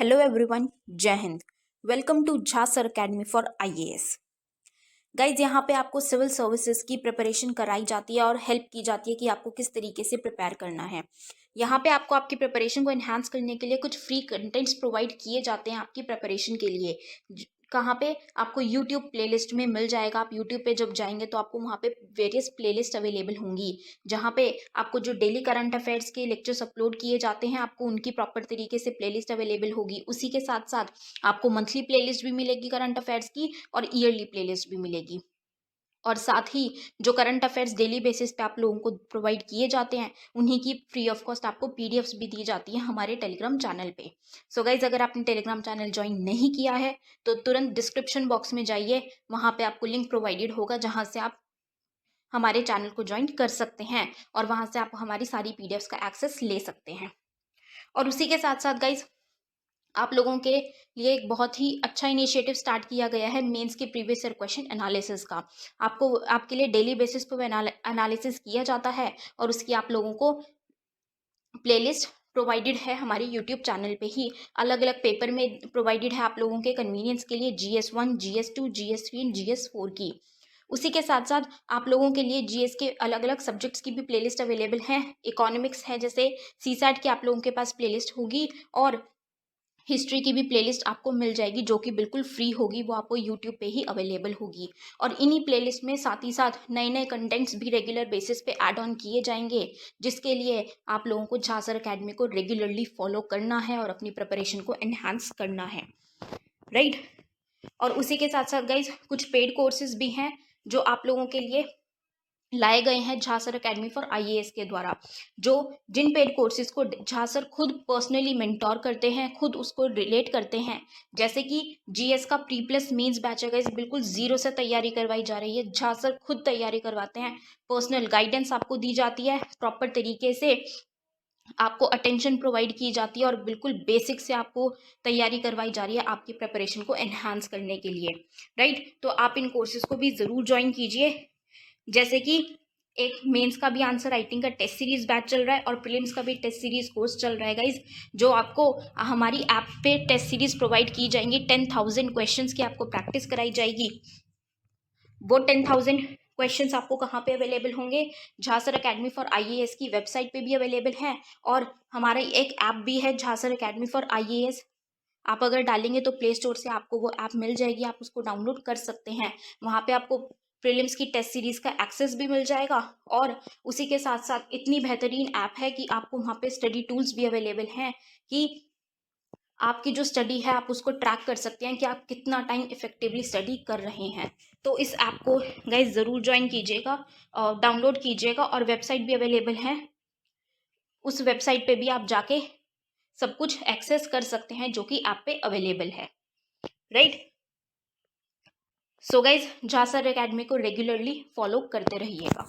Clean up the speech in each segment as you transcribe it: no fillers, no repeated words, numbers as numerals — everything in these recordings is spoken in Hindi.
हेलो एवरीवन, जय हिंद। Welcome to Jha sir academy for IAS. Guys, यहाँ पे आपको सिविल सर्विसेज की प्रिपरेशन कराई जाती है और हेल्प की जाती है कि आपको किस तरीके से प्रिपेयर करना है। यहाँ पे आपको आपकी प्रिपरेशन को एनहांस करने के लिए कुछ फ्री कंटेंट्स प्रोवाइड किए जाते हैं आपकी प्रिपरेशन के लिए। कहाँ पे आपको यूट्यूब प्लेलिस्ट में मिल जाएगा। आप यूट्यूब पे जब जाएंगे तो आपको वहाँ पे वेरियस प्लेलिस्ट अवेलेबल होंगी, जहाँ पे आपको जो डेली करंट अफेयर्स के लेक्चर्स अपलोड किए जाते हैं आपको उनकी प्रॉपर तरीके से प्लेलिस्ट अवेलेबल होगी। उसी के साथ साथ आपको मंथली प्लेलिस्ट भी मिलेगी करंट अफेयर्स की और ईयरली प्लेलिस्ट भी मिलेगी। और साथ ही जो करंट अफेयर्स डेली बेसिस पे आप लोगों को प्रोवाइड किए जाते हैं उन्हीं की फ्री ऑफ कॉस्ट आपको पीडीएफ्स भी दी जाती है हमारे टेलीग्राम चैनल पे। सो गाइज, अगर आपने टेलीग्राम चैनल ज्वाइन नहीं किया है तो तुरंत डिस्क्रिप्शन बॉक्स में जाइए, वहाँ पे आपको लिंक प्रोवाइडेड होगा जहाँ से आप हमारे चैनल को ज्वाइन कर सकते हैं और वहाँ से आप हमारी सारी पीडीएफ्स का एक्सेस ले सकते हैं। और उसी के साथ साथ गाइज, आप लोगों के लिए एक बहुत ही अच्छा इनिशिएटिव स्टार्ट किया गया है मेंस के प्रीवियस ईयर क्वेश्चन एनालिसिस का। आपको आपके लिए डेली बेसिस पर एनालिसिस किया जाता है और उसकी आप लोगों को प्लेलिस्ट प्रोवाइडेड है हमारे यूट्यूब चैनल पे ही। अलग अलग पेपर में प्रोवाइडेड है आप लोगों के कन्वीनियंस के लिए, GS1, GS2, GS3 and GS4 की। उसी के साथ साथ आप लोगों के लिए जीएस के अलग अलग सब्जेक्ट्स की भी प्लेलिस्ट अवेलेबल है। इकोनॉमिक्स है, जैसे सीसैट की आप लोगों के पास प्लेलिस्ट होगी और हिस्ट्री की भी प्लेलिस्ट आपको मिल जाएगी जो कि बिल्कुल फ्री होगी, वो आपको यूट्यूब पे ही अवेलेबल होगी। और इन्हीं प्लेलिस्ट में साथ ही साथ नए नए कंटेंट्स भी रेगुलर बेसिस पे ऐड ऑन किए जाएंगे, जिसके लिए आप लोगों को झा सर अकेडमी को रेगुलरली फॉलो करना है और अपनी प्रिपरेशन को एनहांस करना है, राइट। और उसी के साथ साथ गाइज, कुछ पेड कोर्सेज भी हैं जो आप लोगों के लिए लाए गए हैं Jha sir academy for IAS के द्वारा, जो जिन पेड कोर्सेज को झा सर खुद पर्सनली मेंटोर करते हैं, खुद उसको रिलेट करते हैं। जैसे कि जीएस का प्री प्लस मेंस बैच है गाइस, बिल्कुल जीरो से तैयारी करवाई जा रही है। झा सर खुद तैयारी करवाते हैं, पर्सनल गाइडेंस आपको दी जाती है, प्रॉपर तरीके से आपको अटेंशन प्रोवाइड की जाती है और बिल्कुल बेसिक से आपको तैयारी करवाई जा रही है आपकी प्रिपरेशन को एनहांस करने के लिए, राइट। तो आप इन कोर्सेज को भी ज़रूर ज्वाइन कीजिए। जैसे कि एक मेंस का भी आंसर राइटिंग का टेस्ट सीरीज बैच चल रहा है और प्रीलिम्स का भी टेस्ट सीरीज कोर्स चल रहा है गाइज, जो आपको हमारी ऐप पे टेस्ट सीरीज प्रोवाइड की जाएंगी। 10,000 क्वेश्चंस की आपको प्रैक्टिस कराई जाएगी। वो 10,000 क्वेश्चंस आपको कहाँ पे अवेलेबल होंगे? Jha sir academy for IAS की वेबसाइट पे भी अवेलेबल है और हमारा एक ऐप भी है Jha sir academy for IAS. आप अगर डालेंगे तो प्ले स्टोर से आपको वो ऐप मिल जाएगी, आप उसको डाउनलोड कर सकते हैं। वहाँ पे आपको प्रीलिम्स की टेस्ट सीरीज का एक्सेस भी मिल जाएगा और उसी के साथ साथ इतनी बेहतरीन ऐप है कि आपको वहाँ पे स्टडी टूल्स भी अवेलेबल हैं कि आपकी जो स्टडी है आप उसको ट्रैक कर सकते हैं कि आप कितना टाइम इफेक्टिवली स्टडी कर रहे हैं। तो इस ऐप को गाइज ज़रूर ज्वाइन कीजिएगा, डाउनलोड कीजिएगा और वेबसाइट भी अवेलेबल है। उस वेबसाइट पे भी आप जाके सब कुछ एक्सेस कर सकते हैं जो कि ऐप पे अवेलेबल है, right. So guys, Jha sir academy को रेगुलरली फॉलो करते रहिएगा।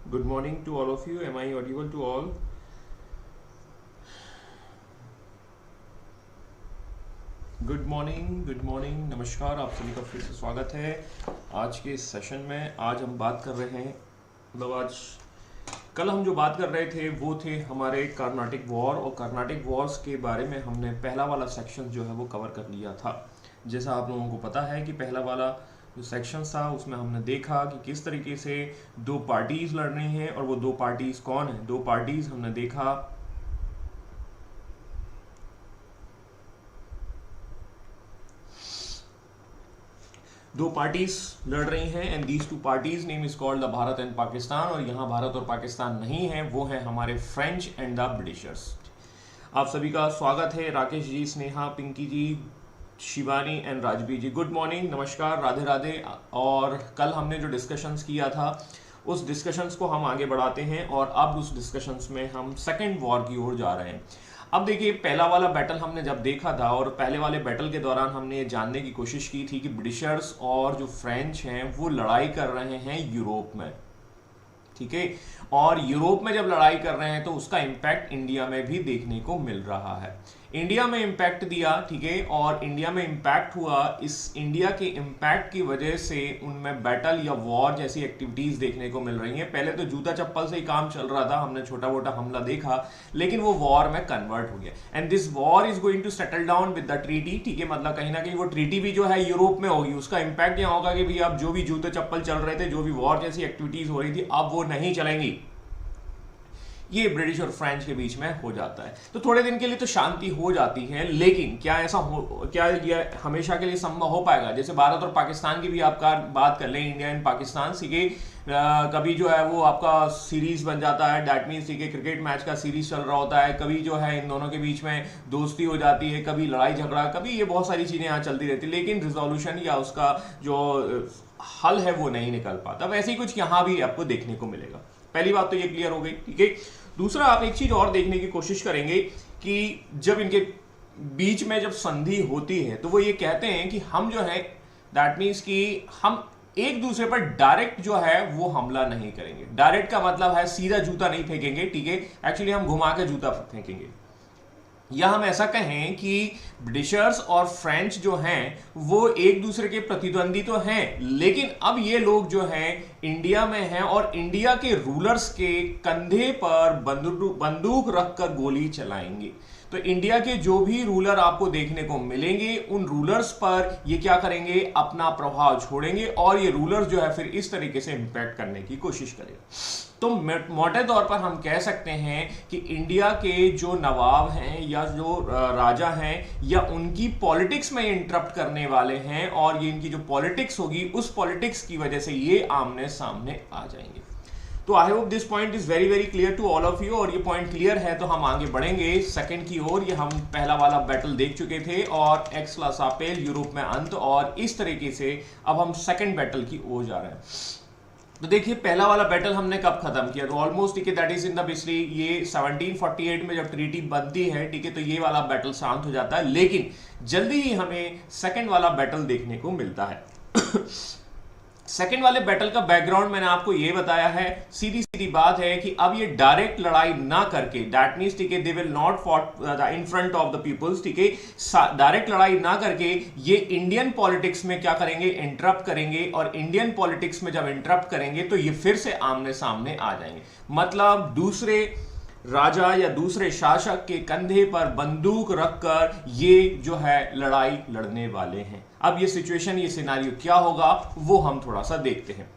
Good morning to all of you. Am I audible to all? Good morning, नमस्कार। आप सभी का फिर से स्वागत है आज के इस सेशन में। आज हम बात कर रहे हैं, आज कल हम जो बात कर रहे थे वो थे हमारे कर्नाटिक वॉर, और कर्नाटिक वॉर्स के बारे में हमने पहला वाला सेक्शन जो है वो कवर कर लिया था। जैसा आप लोगों को पता है कि पहला वाला जो सेक्शन था उसमें हमने देखा कि किस तरीके से दो पार्टीज लड़ रही हैं और वो दो पार्टीज कौन है। दो पार्टीज हमने देखा दो पार्टीज लड़ रही हैं and these two parties name is called the Bharat and Pakistan. और यहाँ भारत और पाकिस्तान नहीं है, वो है हमारे फ्रेंच एंड द ब्रिटिशर्स। आप सभी का स्वागत है। Rakesh ji, Sneha, Pinky ji, Shivani and Rajbir ji, good morning, नमस्कार, राधे राधे। और कल हमने जो डिस्कशंस किया था उस डिस्कशंस को हम आगे बढ़ाते हैं और अब उस डिस्कशंस में हम सेकेंड वॉर की ओर जा रहे हैं। अब देखिए, पहला वाला बैटल हमने जब देखा था और पहले वाले बैटल के दौरान हमने ये जानने की कोशिश की थी कि ब्रिटिशर्स और जो फ्रेंच हैं वो लड़ाई कर रहे हैं यूरोप में, ठीक है। और यूरोप में जब लड़ाई कर रहे हैं तो उसका इम्पैक्ट इंडिया में भी देखने को मिल रहा है। इंडिया में इम्पैक्ट दिया, ठीक है, और इंडिया में इम्पैक्ट हुआ। इस इंडिया के इम्पैक्ट की वजह से उनमें बैटल या वॉर जैसी एक्टिविटीज देखने को मिल रही हैं। पहले तो जूता चप्पल से ही काम चल रहा था, हमने छोटा मोटा हमला देखा, लेकिन वो वॉर में कन्वर्ट हो गया and this war is going to settle down with the treaty, ठीक है। मतलब कहीं ना कहीं वो ट्रीटी भी जो है यूरोप में होगी, उसका इम्पैक्ट यहाँ होगा कि भाई अब जो भी जूते चप्पल चल रहे थे, जो भी वॉर जैसी एक्टिविटीज हो रही थी, अब वो नहीं चलेंगी। ये ब्रिटिश और फ्रेंच के बीच में हो जाता है। तो थोड़े दिन के लिए तो शांति हो जाती है, लेकिन क्या ये हमेशा के लिए संभव हो पाएगा? जैसे भारत और पाकिस्तान की भी आप बात कर लें, इंडिया एंड पाकिस्तान, सीखे कभी जो है वो आपका सीरीज बन जाता है, दैट मीन्स सीखे क्रिकेट मैच का सीरीज चल रहा होता है, कभी जो है इन दोनों के बीच में दोस्ती हो जाती है, कभी लड़ाई झगड़ा, कभी ये बहुत सारी चीजें यहाँ चलती रहती है, लेकिन रिजोल्यूशन या उसका जो हल है वो नहीं निकल पाता। वैसे ही कुछ यहाँ भी आपको देखने को मिलेगा। पहली बात तो ये क्लियर हो गई, ठीक है। दूसरा, आप एक चीज और देखने की कोशिश करेंगे कि जब इनके बीच में जब संधि होती है तो वो ये कहते हैं कि हम जो है, दैट मीन्स कि हम एक दूसरे पर डायरेक्ट जो है वो हमला नहीं करेंगे। डायरेक्ट का मतलब है सीधा जूता नहीं फेंकेंगे, ठीक है, एक्चुअली हम घुमा के जूता फेंकेंगे। या हम ऐसा कहें कि ब्रिटिशर्स और फ्रेंच जो हैं वो एक दूसरे के प्रतिद्वंदी तो हैं, लेकिन अब ये लोग जो हैं इंडिया में हैं और इंडिया के रूलर्स के कंधे पर बंदूक रखकर गोली चलाएंगे। तो इंडिया के जो भी रूलर आपको देखने को मिलेंगे, उन रूलर्स पर ये क्या करेंगे, अपना प्रभाव छोड़ेंगे और ये रूलर्स जो है फिर इस तरीके से इंपैक्ट करने की कोशिश करेगा। तो मोटे तौर पर हम कह सकते हैं कि इंडिया के जो नवाब हैं या जो राजा हैं या उनकी पॉलिटिक्स में इंटरप्ट करने वाले हैं और ये इनकी जो पॉलिटिक्स होगी उस पॉलिटिक्स की वजह से ये आमने सामने आ जाएंगे। तो I hope this point is very very clear to all of you. और ये पॉइंट क्लियर है तो हम आगे बढ़ेंगे सेकंड की ओर। ये हम पहला वाला बैटल देख चुके थे और एक्स-ला-सापेल, यूरोप में अंत, और इस तरीके से अब हम सेकंड बैटल की ओर जा रहे हैं। तो देखिए, पहला वाला बैटल हमने कब खत्म किया? तो ऑलमोस्ट, ठीक है, दैट इज इन द पिछली ये 1748 में जब ट्रीटी बनती है, ठीक है, तो ये वाला बैटल शांत हो जाता है, लेकिन जल्दी ही हमें सेकंड वाला बैटल देखने को मिलता है। सेकेंड वाले बैटल का बैकग्राउंड मैंने आपको ये बताया है। सीधी सीधी बात है कि अब ये डायरेक्ट लड़ाई ना करके, दैट मींस, ठीक है, they will not fought in front of the peoples, ठीक है, डायरेक्ट लड़ाई ना करके ये इंडियन पॉलिटिक्स में क्या करेंगे, इंटरप्ट करेंगे। और इंडियन पॉलिटिक्स में जब इंटरप्ट करेंगे तो ये फिर से आमने सामने आ जाएंगे। मतलब दूसरे राजा या दूसरे शासक के कंधे पर बंदूक रखकर ये जो है लड़ाई लड़ने वाले हैं। अब ये सिचुएशन, ये सिनारियो क्या होगा वो हम थोड़ा सा देखते हैं,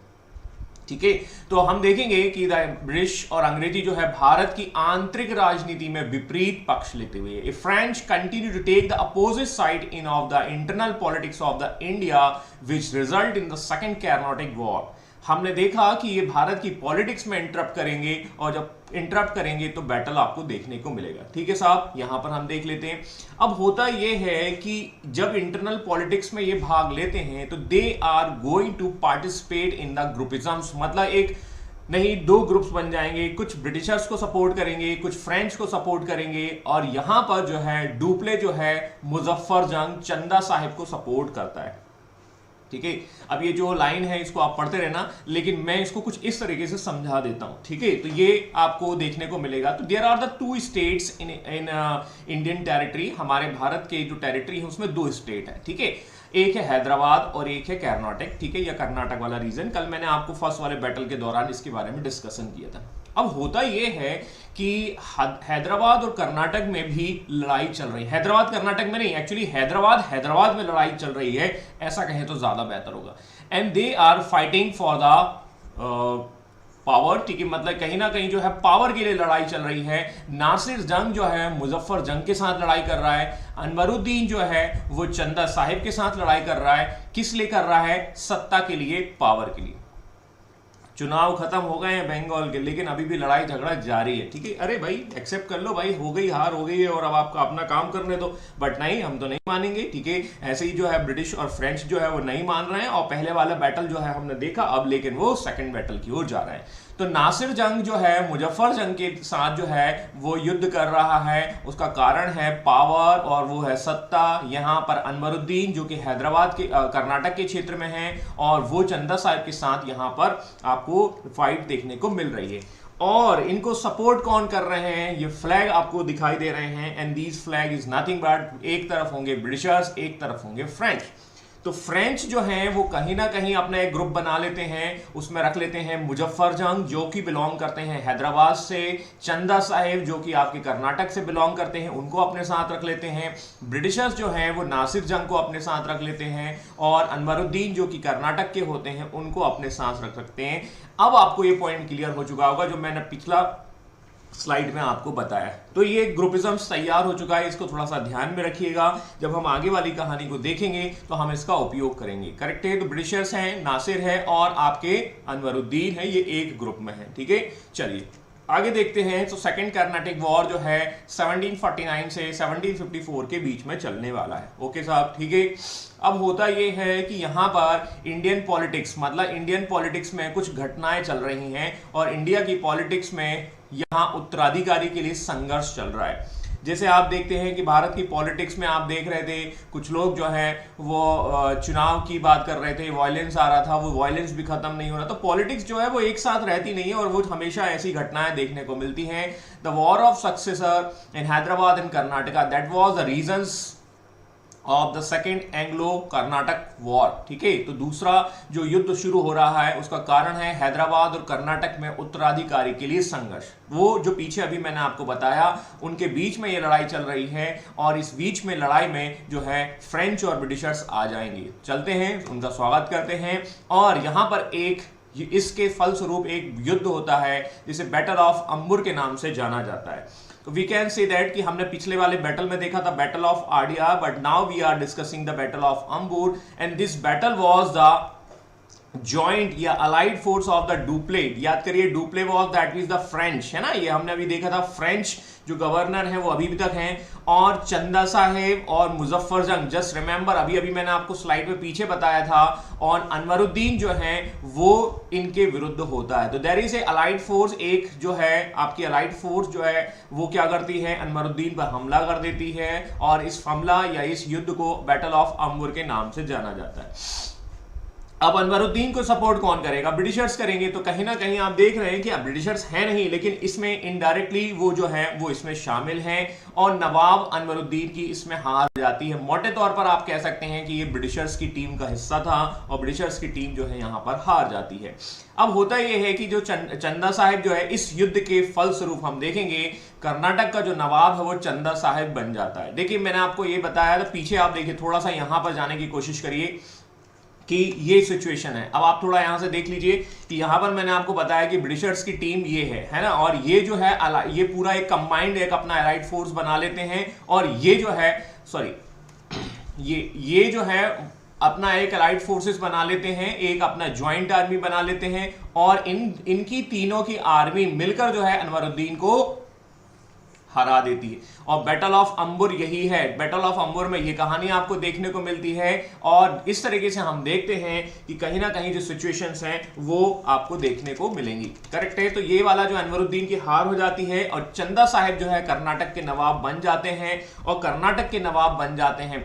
ठीक है। तो हम देखेंगे कि ब्रिटिश और अंग्रेजी जो है भारत की आंतरिक राजनीति में विपरीत पक्ष लेते हुए, French continue to take the opposite side in of the internal politics of the India which result in the second Carnatic war. हमने देखा कि ये भारत की पॉलिटिक्स में इंटरप्ट करेंगे और जब इंटरप्ट करेंगे तो बैटल आपको देखने को मिलेगा, ठीक है साहब। यहां पर हम देख लेते हैं। अब होता यह है कि जब इंटरनल पॉलिटिक्स में ये भाग लेते हैं तो they are going to participate in the groupisms. मतलब एक नहीं, दो ग्रुप्स बन जाएंगे, कुछ ब्रिटिशर्स को सपोर्ट करेंगे, कुछ फ्रेंच को सपोर्ट करेंगे, और यहां पर जो है डुप्ले जो है मुजफ्फर जंग चंदा साहिब को सपोर्ट करता है, ठीक है। अब ये जो लाइन है इसको आप पढ़ते रहना, लेकिन मैं इसको कुछ इस तरीके से समझा देता हूं, ठीक है। तो ये आपको देखने को मिलेगा। तो there are the two states in Indian territory. हमारे भारत के जो टेरिटरी है उसमें दो स्टेट है, ठीक है। एक है हैदराबाद और एक है कर्नाटक, ठीक है, या कर्नाटक वाला रीजन। कल मैंने आपको फर्स्ट वाले बैटल के दौरान इसके बारे में डिस्कशन किया था। अब होता यह है कि हैदराबाद और कर्नाटक में भी लड़ाई चल रही है। हैदराबाद कर्नाटक में नहीं, एक्चुअली हैदराबाद में लड़ाई चल रही है, ऐसा कहें तो ज्यादा बेहतर होगा। And they are fighting for the power, ठीक है, मतलब कहीं ना कहीं जो है पावर के लिए लड़ाई चल रही है। नासिर जंग जो है मुजफ्फर जंग के साथ लड़ाई कर रहा है, अनवरुद्दीन जो है वो चंदा साहिब के साथ लड़ाई कर रहा है। किस लिए कर रहा है? सत्ता के लिए, पावर के लिए। चुनाव खत्म हो गए हैं बंगाल के, लेकिन अभी भी लड़ाई झगड़ा जारी है, ठीक है। अरे भाई एक्सेप्ट कर लो भाई, हो गई हार हो गई है और अब आपका अपना काम करने दो, बट नहीं, हम तो नहीं मानेंगे, ठीक है। ऐसे ही जो है ब्रिटिश और फ्रेंच जो है वो नहीं मान रहे हैं, और पहले वाला बैटल जो है हमने देखा, अब लेकिन वो सेकंड बैटल की ओर जा रहे हैं। तो नासिर जंग जो है मुजफ्फर जंग के साथ जो है वो युद्ध कर रहा है, उसका कारण है पावर और वो है सत्ता। यहाँ पर अनवरुद्दीन जो कि हैदराबाद के कर्नाटक के क्षेत्र में है, और वो चंदा साहिब के साथ यहाँ पर आपको फाइट देखने को मिल रही है। और इनको सपोर्ट कौन कर रहे हैं? ये फ्लैग आपको दिखाई दे रहे हैं, and these flag is nothing but, एक तरफ होंगे ब्रिटिशर्स, एक तरफ होंगे फ्रेंच। तो फ्रेंच जो हैं वो कहीं ना कहीं अपना एक ग्रुप बना लेते हैं, उसमें रख लेते हैं मुजफ्फर जंग जो कि बिलोंग करते हैं हैदराबाद से, चंदा साहिब जो कि आपके कर्नाटक से बिलोंग करते हैं उनको अपने साथ रख लेते हैं, ब्रिटिशर्स जो हैं वो नासिर जंग को अपने साथ रख लेते हैं, और अनवरुद्दीन जो कि कर्नाटक के होते हैं उनको अपने साथ रख सकते हैं। अब आपको ये पॉइंट क्लियर हो चुका होगा जो मैंने पिछला स्लाइड में आपको बताया। तो ये ग्रुपिज्म तैयार हो चुका है, इसको थोड़ा सा ध्यान में रखिएगा, जब हम आगे वाली कहानी को देखेंगे तो हम इसका उपयोग करेंगे। करेक्ट है? तो ब्रिटिशर्स हैं, नासिर है और आपके अनवरुद्दीन है, ये एक ग्रुप में है, ठीक है। चलिए आगे देखते हैं। तो सेकंड कर्नाटिक वॉर जो है 1749 से 1754 के बीच में चलने वाला है। ओके साहब, ठीक है। अब होता यह है कि यहाँ पर इंडियन पॉलिटिक्स, मतलब इंडियन पॉलिटिक्स में कुछ घटनाएं चल रही हैं, और इंडिया की पॉलिटिक्स में यहाँ उत्तराधिकारी के लिए संघर्ष चल रहा है। जैसे आप देखते हैं कि भारत की पॉलिटिक्स में आप देख रहे थे कुछ लोग जो है वो चुनाव की बात कर रहे थे, वायलेंस आ रहा था, वो वायलेंस भी खत्म नहीं हो रहा। तो पॉलिटिक्स जो है वो एक साथ रहती नहीं है, और वो हमेशा ऐसी घटनाएं देखने को मिलती हैं। The war of successor in Hyderabad and Karnataka, that was the reasons of the second Anglo Karnataka war, ठीक है। तो दूसरा जो युद्ध शुरू हो रहा है उसका कारण है हैदराबाद और कर्नाटक में उत्तराधिकारी के लिए संघर्ष। वो जो पीछे अभी मैंने आपको बताया उनके बीच में ये लड़ाई चल रही है, और इस बीच में लड़ाई में जो है फ्रेंच और ब्रिटिशर्स आ जाएंगे। चलते हैं, उनका स्वागत करते हैं, और यहां पर इसके फलस्वरूप एक युद्ध होता है जिसे बैटल ऑफ अंबुर के नाम से जाना जाता है। तो वी कैन से दैट कि हमने पिछले वाले बैटल में देखा था battle of Adyar, but now we are discussing the battle of Ambur, and this battle was the joint या allied force of the Dupleix. याद करिए, Dupleix was that is the French, है ना, ये हमने अभी देखा था। फ्रेंच जो गवर्नर है वो अभी भी तक हैं, और चंदा साहेब और मुजफ्फर जंग, जस्ट रिमेंबर अभी मैंने आपको स्लाइड में पीछे बताया था, और अनवरुद्दीन जो है वो इनके विरुद्ध होता है। तो there is a allied force, एक जो है आपकी अलाइड फोर्स जो है वो क्या करती है, अनवरुद्दीन पर हमला कर देती है, और इस हमला या इस युद्ध को बैटल ऑफ अंबुर के नाम से जाना जाता है। अब अनवरुद्दीन को सपोर्ट कौन करेगा? ब्रिटिशर्स करेंगे। तो कहीं ना कहीं आप देख रहे हैं कि अब ब्रिटिशर्स हैं नहीं, लेकिन इसमें इनडायरेक्टली वो जो है वो इसमें शामिल हैं, और नवाब अनवरुद्दीन की इसमें हार जाती है। मोटे तौर पर आप कह सकते हैं कि ये ब्रिटिशर्स की टीम का हिस्सा था, और ब्रिटिशर्स की टीम जो है यहाँ पर हार जाती है। अब होता यह है कि जो चंदा साहिब जो है इस युद्ध के फलस्वरूप हम देखेंगे कर्नाटक का जो नवाब है वो चंदा साहिब बन जाता है। देखिए मैंने आपको ये बताया था, पीछे आप देखिए, थोड़ा सा यहाँ पर जाने की कोशिश करिए कि ये सिचुएशन है। अब आप थोड़ा यहां से देख लीजिए कि यहां पर मैंने आपको बताया कि ब्रिटिशर्स की टीम ये है ना, और ये जो है ये पूरा एक कंबाइंड एक अपना एलाइड फोर्स बना लेते हैं, और ये जो है ये जो है अपना एक एलाइड फोर्सेस बना लेते हैं, एक अपना ज्वाइंट आर्मी बना लेते हैं, और इनकी तीनों की आर्मी मिलकर जो है अनवरुद्दीन को हरा देती है। और बैटल ऑफ अंबुर यही है, बैटल ऑफ अंबुर में ये कहानी आपको देखने को मिलती है, और इस तरीके से हम देखते हैं कि कहीं ना कहीं जो सिचुएशंस हैं वो आपको देखने को मिलेंगी। करेक्ट है? तो ये वाला जो अनवरुद्दीन की हार हो जाती है, और चंदा साहिब जो है कर्नाटक के नवाब बन जाते हैं, और कर्नाटक के नवाब बन जाते हैं।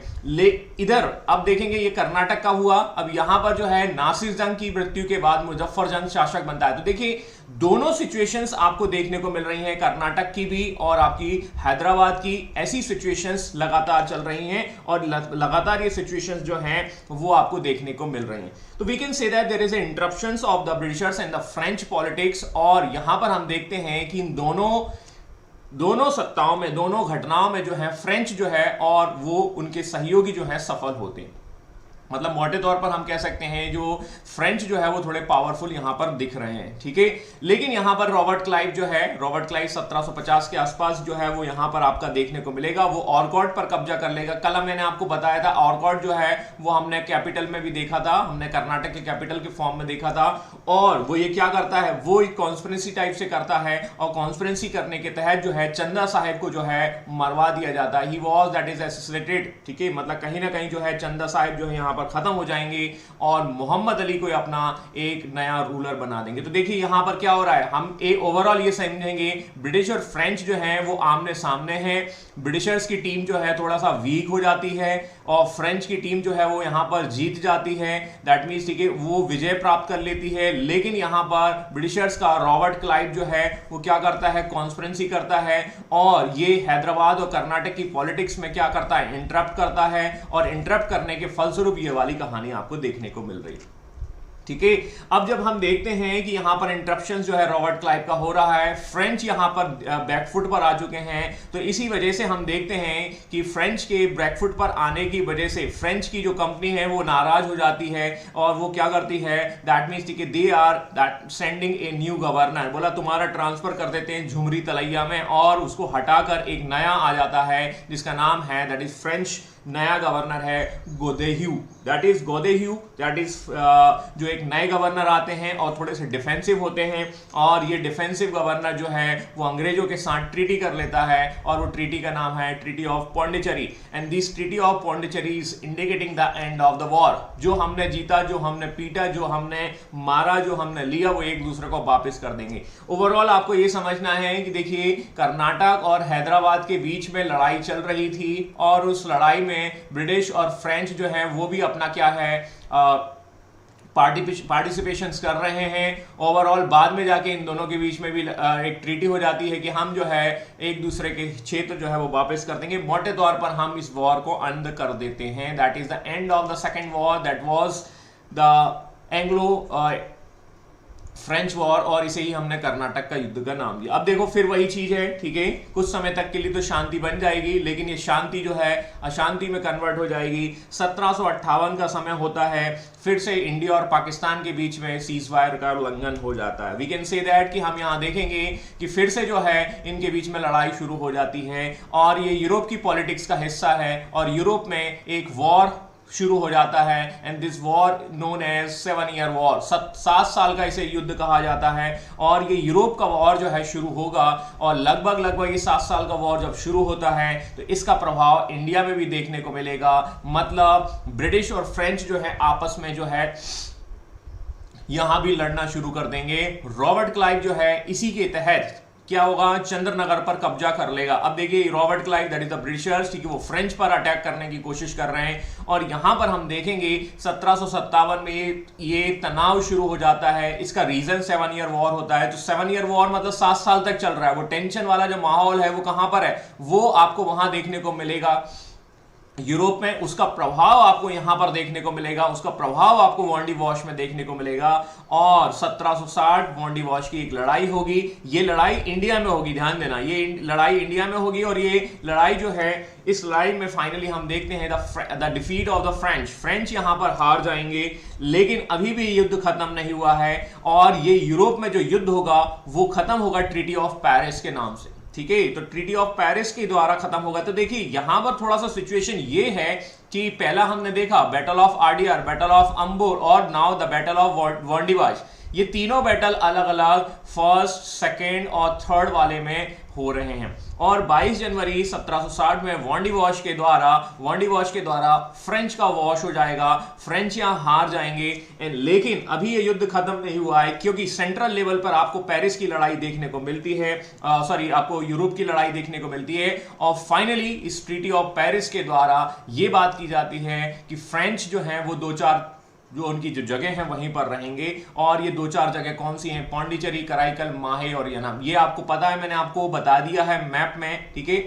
इधर अब देखेंगे ये कर्नाटक का हुआ। अब यहां पर जो है नासिर जंग की मृत्यु के बाद मुजफ्फर जंग शासक बनता है। तो देखिए दोनों सिचुएशंस आपको देखने को मिल रही हैं, कर्नाटक की भी और आपकी हैदराबाद की। ऐसी सिचुएशंस लगातार चल रही हैं, और लगातार ये सिचुएशंस जो हैं वो आपको देखने को मिल रही हैं। तो we can say that there is interruptions of the Britishers and the French politics, और यहां पर हम देखते हैं कि इन दोनों दोनों सत्ताओं में, दोनों घटनाओं में जो है फ्रेंच जो है और वो उनके सहयोगी जो है सफल होते हैं। मतलब मोटे तौर पर हम कह सकते हैं जो फ्रेंच जो है वो थोड़े पावरफुल यहां पर दिख रहे हैं, ठीक है। लेकिन यहां पर रॉबर्ट क्लाइव जो है, रॉबर्ट क्लाइव 1750 के आसपास जो है वो यहां पर आपका देखने को मिलेगा, वो ऑरकॉट पर कब्जा कर लेगा। कल मैंने आपको बताया था ऑरकॉट जो है वो हमने कैपिटल में भी देखा था, हमने कर्नाटक के कैपिटल के फॉर्म में देखा था। और वो ये क्या करता है, वो एक कॉन्स्पिरेसी टाइप से करता है और कॉन्स्पिरेसी करने के तहत जो है चंदा साहेब को जो है मरवा दिया जाता है। He was that is associated, ठीक है। मतलब कहीं ना कहीं जो है चंदा साहेब जो है यहां खत्म हो जाएंगे और मोहम्मद अली को अपना एक नया रूलर बना देंगे। तो देखिए यहां पर क्या हो रहा है, हम ओवरऑल ये समझेंगे ब्रिटिश और फ्रेंच जो है वो आमने सामने हैं। ब्रिटिशर्स की टीम जो है थोड़ा सा वीक हो जाती है और फ्रेंच की टीम जो है वो यहां पर जीत जाती है। दैट मींस ठीक है वो विजय प्राप्त कर लेती है। लेकिन यहां पर ब्रिटिशर्स का रॉबर्ट क्लाइव जो है वो क्या करता है, कॉन्स्पिरेसी करता है और ये हैदराबाद और कर्नाटक की पॉलिटिक्स में क्या करता है, इंटरप्ट करता है। और इंटरप्ट करने के फलस्वरूप ये वाली कहानी आपको देखने को मिल रही है, ठीक है। अब जब हम देखते हैं कि यहां पर इंटरप्शन जो है रॉबर्ट क्लाइव का हो रहा है, फ्रेंच यहां पर बैकफुट पर आ चुके हैं, तो इसी वजह से हम देखते हैं कि फ्रेंच के बैकफुट पर आने की वजह से फ्रेंच की जो कंपनी है वो नाराज हो जाती है और वो क्या करती है, दैट मींस कि they are that sending a new governor, बोला तुम्हारा ट्रांसफर कर देते हैं झुमरी तलैया में और उसको हटाकर एक नया आ जाता है जिसका नाम है दैट इज फ्रेंच नया गवर्नर है गोदेह्यू, दैट इज गोदेह्यू, दैट इज जो एक नए गवर्नर आते हैं और थोड़े से डिफेंसिव होते हैं। और ये डिफेंसिव गवर्नर जो है वो अंग्रेजों के साथ ट्रीटी कर लेता है और वो ट्रीटी का नाम है treaty of Pondicherry. And this treaty of Pondicherry is indicating the end of the war. जो हमने जीता, जो हमने पीटा, जो हमने मारा, जो हमने लिया, वो एक दूसरे को वापस कर देंगे। ओवरऑल आपको ये समझना है कि देखिए कर्नाटक और हैदराबाद के बीच में लड़ाई चल रही थी और उस लड़ाई में ब्रिटिश और फ्रेंच जो है वो भी अपना क्या है पार्टिसिपेशंस कर रहे हैं। ओवरऑल बाद में जाके इन दोनों के बीच में भी एक ट्रीटी हो जाती है कि हम जो है एक दूसरे के क्षेत्र जो है वो वापस कर देंगे। मोटे तौर पर हम इस वॉर को अंत कर देते हैं। That is the end of the second war, that was the Anglo French war और इसे ही हमने कर्नाटक का युद्ध का नाम दिया। अब देखो फिर वही चीज है, ठीक है, कुछ समय तक के लिए तो शांति बन जाएगी लेकिन ये शांति जो है अशांति में कन्वर्ट हो जाएगी। 1758 का समय होता है, फिर से इंडिया और पाकिस्तान के बीच में सीजफायर का उल्लंघन हो जाता है। वी कैन से दैट कि हम यहाँ देखेंगे कि फिर से जो है इनके बीच में लड़ाई शुरू हो जाती है और ये यूरोप की पॉलिटिक्स का हिस्सा है और यूरोप में एक वॉर शुरू हो जाता है। And this war known as 7 year war, 7 साल का इसे युद्ध कहा जाता है। और ये यूरोप का वॉर जो है शुरू होगा और लगभग ये 7 साल का वॉर जब शुरू होता है तो इसका प्रभाव इंडिया में भी देखने को मिलेगा। मतलब ब्रिटिश और फ्रेंच जो है आपस में जो है यहां भी लड़ना शुरू कर देंगे। रॉबर्ट क्लाइव जो है इसी के तहत क्या होगा, चंद्रनगर पर कब्जा कर लेगा। अब देखिए Robert Clive that is the Britishers, ठीक है, वो फ्रेंच पर अटैक करने की कोशिश कर रहे हैं और यहां पर हम देखेंगे 1757 में ये तनाव शुरू हो जाता है। इसका रीजन 7 ईयर वॉर होता है। तो 7 ईयर वॉर मतलब 7 साल तक चल रहा है। वो टेंशन वाला जो माहौल है वो कहां पर है, वो आपको वहां देखने को मिलेगा यूरोप में। उसका प्रभाव आपको यहां पर देखने को मिलेगा, उसका प्रभाव आपको वॉन्डी वॉश में देखने को मिलेगा। और 1760 वॉन्डी वॉश की एक लड़ाई होगी। ये लड़ाई इंडिया में होगी, ध्यान देना, ये लड़ाई इंडिया में होगी और ये लड़ाई जो है इस लड़ाई में फाइनली हम देखते हैं the defeat of the French. French यहां पर हार जाएंगे लेकिन अभी भी युद्ध खत्म नहीं हुआ है और ये यूरोप में जो युद्ध होगा वो खत्म होगा ट्रीटी ऑफ पेरिस के नाम से, ठीक है। तो ट्रीटी ऑफ पेरिस के द्वारा खत्म होगा। तो देखिए यहां पर थोड़ा सा सिचुएशन ये है कि पहला हमने देखा बैटल ऑफ आर्डियर, बैटल ऑफ अंबोर और नाउ द बैटल ऑफ वॉन्डिवाश। ये तीनों बैटल अलग अलग फर्स्ट, सेकेंड और थर्ड वाले में हो रहे हैं। और 22 जनवरी 1760 में वॉन्डिवॉश के द्वारा फ्रेंच का वॉश हो जाएगा। फ्रेंच यहां हार जाएंगे। लेकिन अभी ये युद्ध खत्म नहीं हुआ है क्योंकि सेंट्रल लेवल पर आपको पेरिस की लड़ाई देखने को मिलती है, आपको यूरोप की लड़ाई देखने को मिलती है। और फाइनली इस ट्रीटी ऑफ पेरिस के द्वारा ये बात की जाती है कि फ्रेंच जो है वो 2-4 जो उनकी जो जगह है वहीं पर रहेंगे। और ये 2-4 जगह कौन सी हैं, पौंडीचेरी, कराईकल, माहे और यनाम। ये आपको पता है, मैंने आपको बता दिया है मैप में, ठीक है।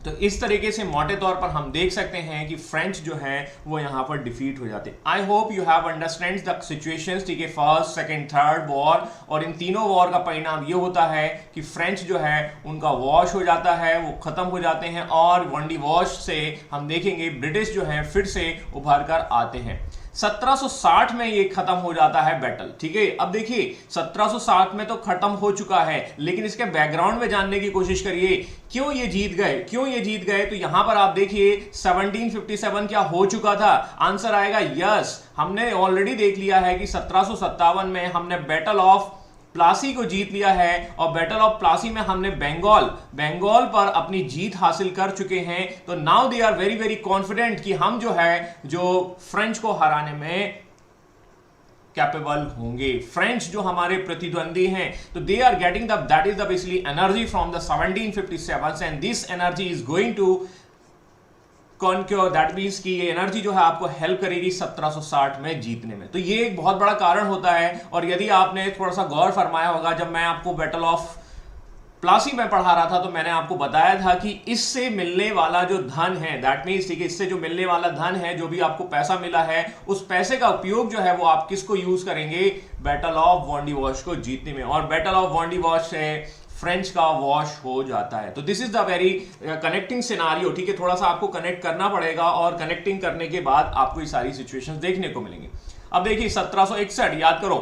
तो इस तरीके से मोटे तौर पर हम देख सकते हैं कि फ्रेंच जो है वो यहाँ पर डिफीट हो जाते हैं। I hope you have understand the situations, ठीक है, फर्स्ट सेकंड थर्ड वॉर, और इन तीनों वॉर का परिणाम ये होता है कि फ्रेंच जो है उनका वॉश हो जाता है, वो खत्म हो जाते हैं, और वनडी वॉश से हम देखेंगे ब्रिटिश जो है फिर से उभर कर आते हैं। 1760 में ये खत्म हो जाता है बैटल, ठीक है। अब देखिए 1760 में तो खत्म हो चुका है, लेकिन इसके बैकग्राउंड में जानने की कोशिश करिए क्यों ये जीत गए, क्यों ये जीत गए। तो यहां पर आप देखिए 1757 क्या हो चुका था, आंसर आएगा यस। हमने ऑलरेडी देख लिया है कि 1757 में हमने बैटल ऑफ प्लासी को जीत लिया है, और बैटल ऑफ प्लासी में हमने बंगाल पर अपनी जीत हासिल कर चुके हैं। तो now they are very very confident कि हम जो है जो फ्रेंच को हराने में कैपेबल होंगे। फ्रेंच जो हमारे प्रतिद्वंदी हैं, तो they are getting that is the basically energy from the 1757 and this energy is going to conquer, that means कि ये एनर्जी जो है आपको हेल्प करेगी 1760 में जीतने में। तो ये एक बहुत बड़ा कारण होता है। और यदि आपने थोड़ा सा गौर फरमाया होगा, जब मैं आपको बैटल ऑफ प्लासी में पढ़ा रहा था तो मैंने आपको बताया था कि इससे मिलने वाला जो धन है, दैट मीन्स ठीक है, इससे जो मिलने वाला धन है, जो भी आपको पैसा मिला है, उस पैसे का उपयोग जो है वो आप किसको यूज करेंगे, बैटल ऑफ वॉन्डी वॉश को जीतने में। और बैटल ऑफ वॉन्डी वॉश से फ्रेंच का वॉश हो जाता है। तो this is the very connecting scenario, ठीक है। थोड़ा सा आपको कनेक्ट करना पड़ेगा, और कनेक्टिंग करने के बाद आपको ये सारी सिचुएशंस देखने को मिलेंगी। अब देखिए 1761 याद करो,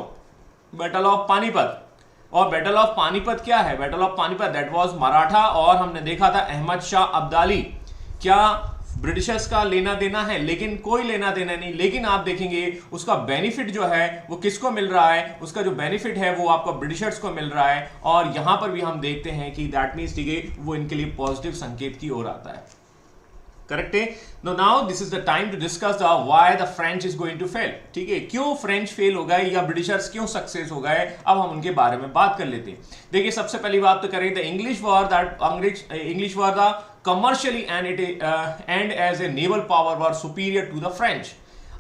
बैटल ऑफ पानीपत। और बैटल ऑफ पानीपत क्या है, battle of Panipat that was Maratha, और हमने देखा था अहमद शाह अब्दाली। क्या ब्रिटिशर्स का लेना देना है, लेकिन कोई लेना देना नहीं। लेकिन आप देखेंगे उसका बेनिफिट जो है वो किसको मिल रहा है, उसका जो बेनिफिट है वो आपको ब्रिटिशर्स को मिल रहा है। और यहां पर भी हम देखते हैं कि दैट मीन्स ठीक है वो इनके लिए पॉजिटिव संकेत की ओर आता है। करेक्ट है। Now this is the time to discuss the why the French is going to fail, ठीक है। क्यों फ्रेंच फेल हो गए या ब्रिटिशर्स क्यों सक्सेस हो गए, अब हम उनके बारे में बात कर लेते हैं। देखिए सबसे पहली बात तो करें the English were the commercially and as a naval power were superior to the French।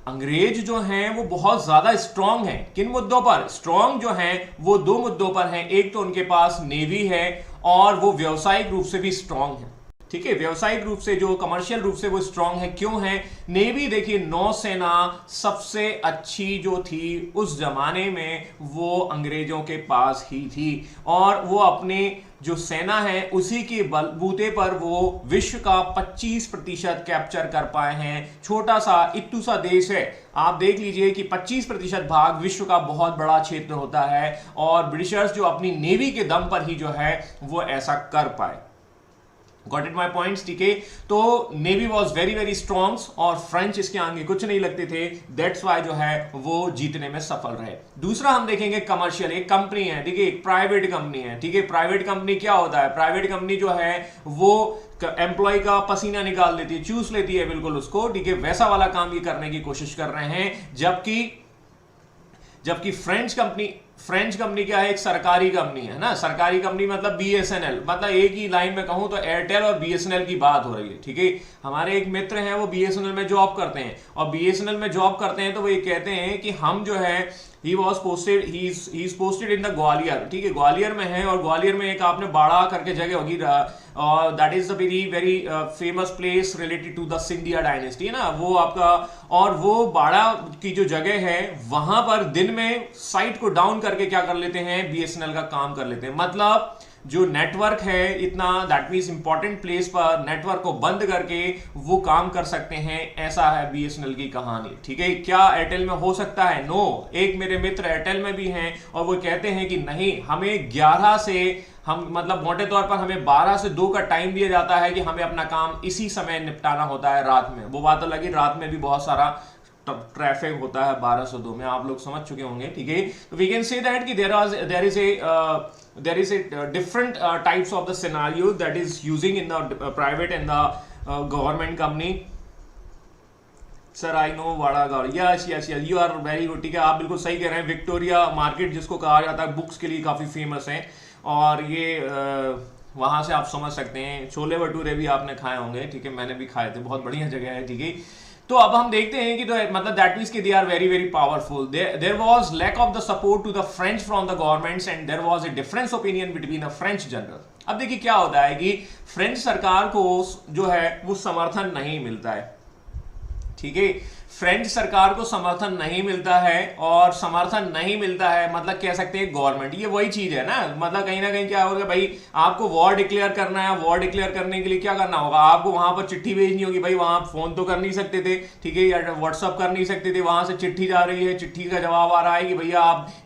अंग्रेज जो हैं वो बहुत ज्यादा स्ट्रांग हैं। किन मुद्दों पर स्ट्रांग जो हैं, वो दो मुद्दों पर हैं। एक तो उनके पास नेवी है, और वो व्यावसायिक रूप से भी स्ट्रांग है, ठीक है। व्यावसायिक रूप से, जो कमर्शियल रूप से वो स्ट्रांग है। क्यों है नेवी, देखिए नौसेना सबसे अच्छी जो थी उस जमाने में वो अंग्रेजों के पास ही थी, और वो अपने जो सेना है उसी के बलबूते पर वो विश्व का 25% कैप्चर कर पाए हैं। छोटा सा इट्टू सा देश है, आप देख लीजिए कि 25% भाग विश्व का बहुत बड़ा क्षेत्र होता है, और ब्रिटिशर्स जो अपनी नेवी के दम पर ही जो है वो ऐसा कर पाए। गॉट इट माई पॉइंट्स, ठीक है। तो navy was very very strong, और फ्रेंच इसके आगे कुछ नहीं लगते थे, दैट्स वाई जो है वो जीतने में सफल रहे। दूसरा हम देखेंगे कमर्शियल, एक कंपनी है, ठीक है, एक प्राइवेट कंपनी है, ठीक है। प्राइवेट कंपनी क्या होता है, प्राइवेट कंपनी जो है वो एम्प्लॉय का पसीना निकाल देती है, चूस लेती है बिल्कुल उसको, ठीक है। वैसा वाला काम ये करने की कोशिश कर रहे हैं। जबकि फ्रेंच कंपनी क्या है, एक सरकारी कंपनी है ना। सरकारी कंपनी मतलब बीएसएनएल, मतलब एक ही लाइन में कहूं तो एयरटेल और बीएसएनएल की बात हो रही है, ठीक है। हमारे एक मित्र हैं वो बीएसएनएल में जॉब करते हैं, और बीएसएनएल में जॉब करते हैं तो वो ये कहते हैं कि हम जो है he is posted in the Gwalior, ठीक है, ग्वालियर में है। और ग्वालियर में एक आपने बाड़ा करके जगह होगी, that is the very very famous place related to the Scindia dynasty, है ना वो आपका। और वो बाड़ा की जो जगह है वहां पर दिन में साइट को डाउन करके क्या कर लेते हैं, बीएसएनएल का काम कर लेते हैं। मतलब जो नेटवर्क है इतना, दैट मीन्स इंपॉर्टेंट प्लेस पर नेटवर्क को बंद करके वो काम कर सकते हैं, ऐसा है बीएसएनएल की कहानी, ठीक है। क्या एयरटेल में हो सकता है, नो। एक मेरे मित्र एयरटेल में भी हैं, और वो कहते हैं कि नहीं, हमें 11 से हम मतलब मोटे तौर पर हमें 12 से 2 का टाइम दिया जाता है कि हमें अपना काम इसी समय निपटाना होता है रात में। वो बात अलग है, रात में भी बहुत सारा ट्रैफिक होता है 12 से 2 में, आप लोग समझ चुके होंगे, ठीक है। तो वी कैन से दैट कि there is a different types of the scenario that is using in the private and the government company। Sir I know Wada, yes you are very good, ठीक है, आप बिल्कुल सही कह रहे हैं। विक्टोरिया मार्केट जिसको कहा जाता है बुक्स के लिए काफी फेमस है, और ये वहां से आप समझ सकते हैं। छोले भटूरे भी आपने खाए होंगे, ठीक है, मैंने भी खाए थे, बहुत बढ़िया जगह है, ठीक है। तो अब हम देखते हैं कि तो मतलब दैट मींस कि they are very very powerful. There was lack of the support to the French from the governments, and there was a difference opinion between the French general. अब देखिए क्या होता है कि फ्रेंच सरकार को जो है वो समर्थन नहीं मिलता है, ठीक है। फ्रेंच सरकार को समर्थन नहीं मिलता है, और समर्थन नहीं मिलता है मतलब कह सकते हैं गवर्नमेंट, ये वही चीज है ना, मतलब कहीं ना कहीं क्या होगा भाई, आपको वॉर डिक्लेयर करना है, वॉर डिक्लेयर करने के लिए क्या करना होगा, आपको वहां पर चिट्ठी भेजनी होगी, भाई वहां फोन तो कर नहीं सकते थे, ठीक है, या व्हाट्सअप कर नहीं सकते थे, वहां से चिट्ठी जा रही है, चिट्ठी का जवाब आ रहा है कि भैया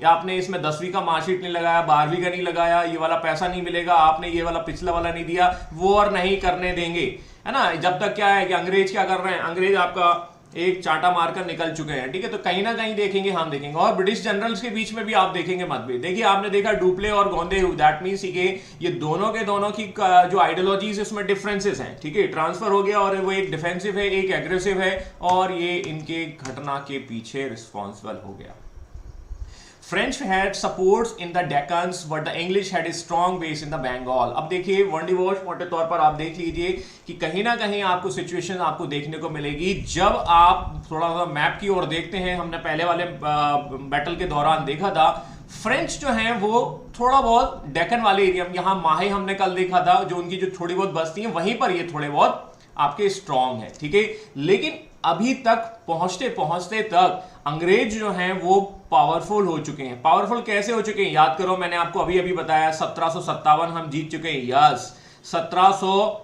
आपने इसमें 10वीं का मार्कशीट नहीं लगाया, 12वीं का नहीं लगाया, ये वाला पैसा नहीं मिलेगा, आपने ये वाला पिछला वाला नहीं दिया, वॉर नहीं करने देंगे, है ना। जब तक क्या है कि अंग्रेज क्या कर रहे हैं, अंग्रेज आपका एक चाटा मारकर निकल चुके हैं, ठीक है। तो कहीं ना कहीं देखेंगे, हम देखेंगे, और ब्रिटिश जनरल्स के बीच में भी आप देखेंगे मतभेद। देखिए आपने देखा डुप्ले और गोंदे, दैट मींस कि ये दोनों के दोनों की जो आइडियोलॉजीज उसमें डिफरेंसेस हैं, ठीक है। ट्रांसफर हो गया, और वो एक डिफेंसिव है, एक एग्रेसिव है, और ये इनके घटना के पीछे रिस्पॉन्सिबल हो गया। French had supports in the Deccans, but the English had a strong base in the Bengal. अब देखिए वंडीवॉश मोटे तौर पर आप देख लीजिए कि कहीं ना कहीं आपको सिचुएशन आपको देखने को मिलेगी, जब आप थोड़ा सा मैप की ओर देखते हैं, हमने पहले वाले बैटल के दौरान देखा था, फ्रेंच जो हैं वो थोड़ा बहुत डेक्कन वाले एरिया में, यहाँ माहे हमने कल देखा था, जो उनकी जो थोड़ी बहुत बस्ती है वहीं पर ये थोड़े बहुत आपके स्ट्रांग है, ठीक है। लेकिन अभी तक पहुंचते पहुंचते तक अंग्रेज जो हैं वो पावरफुल हो चुके हैं। पावरफुल कैसे हो चुके हैं, याद करो, मैंने आपको अभी अभी बताया 1757 हम जीत चुके हैं, यस 1700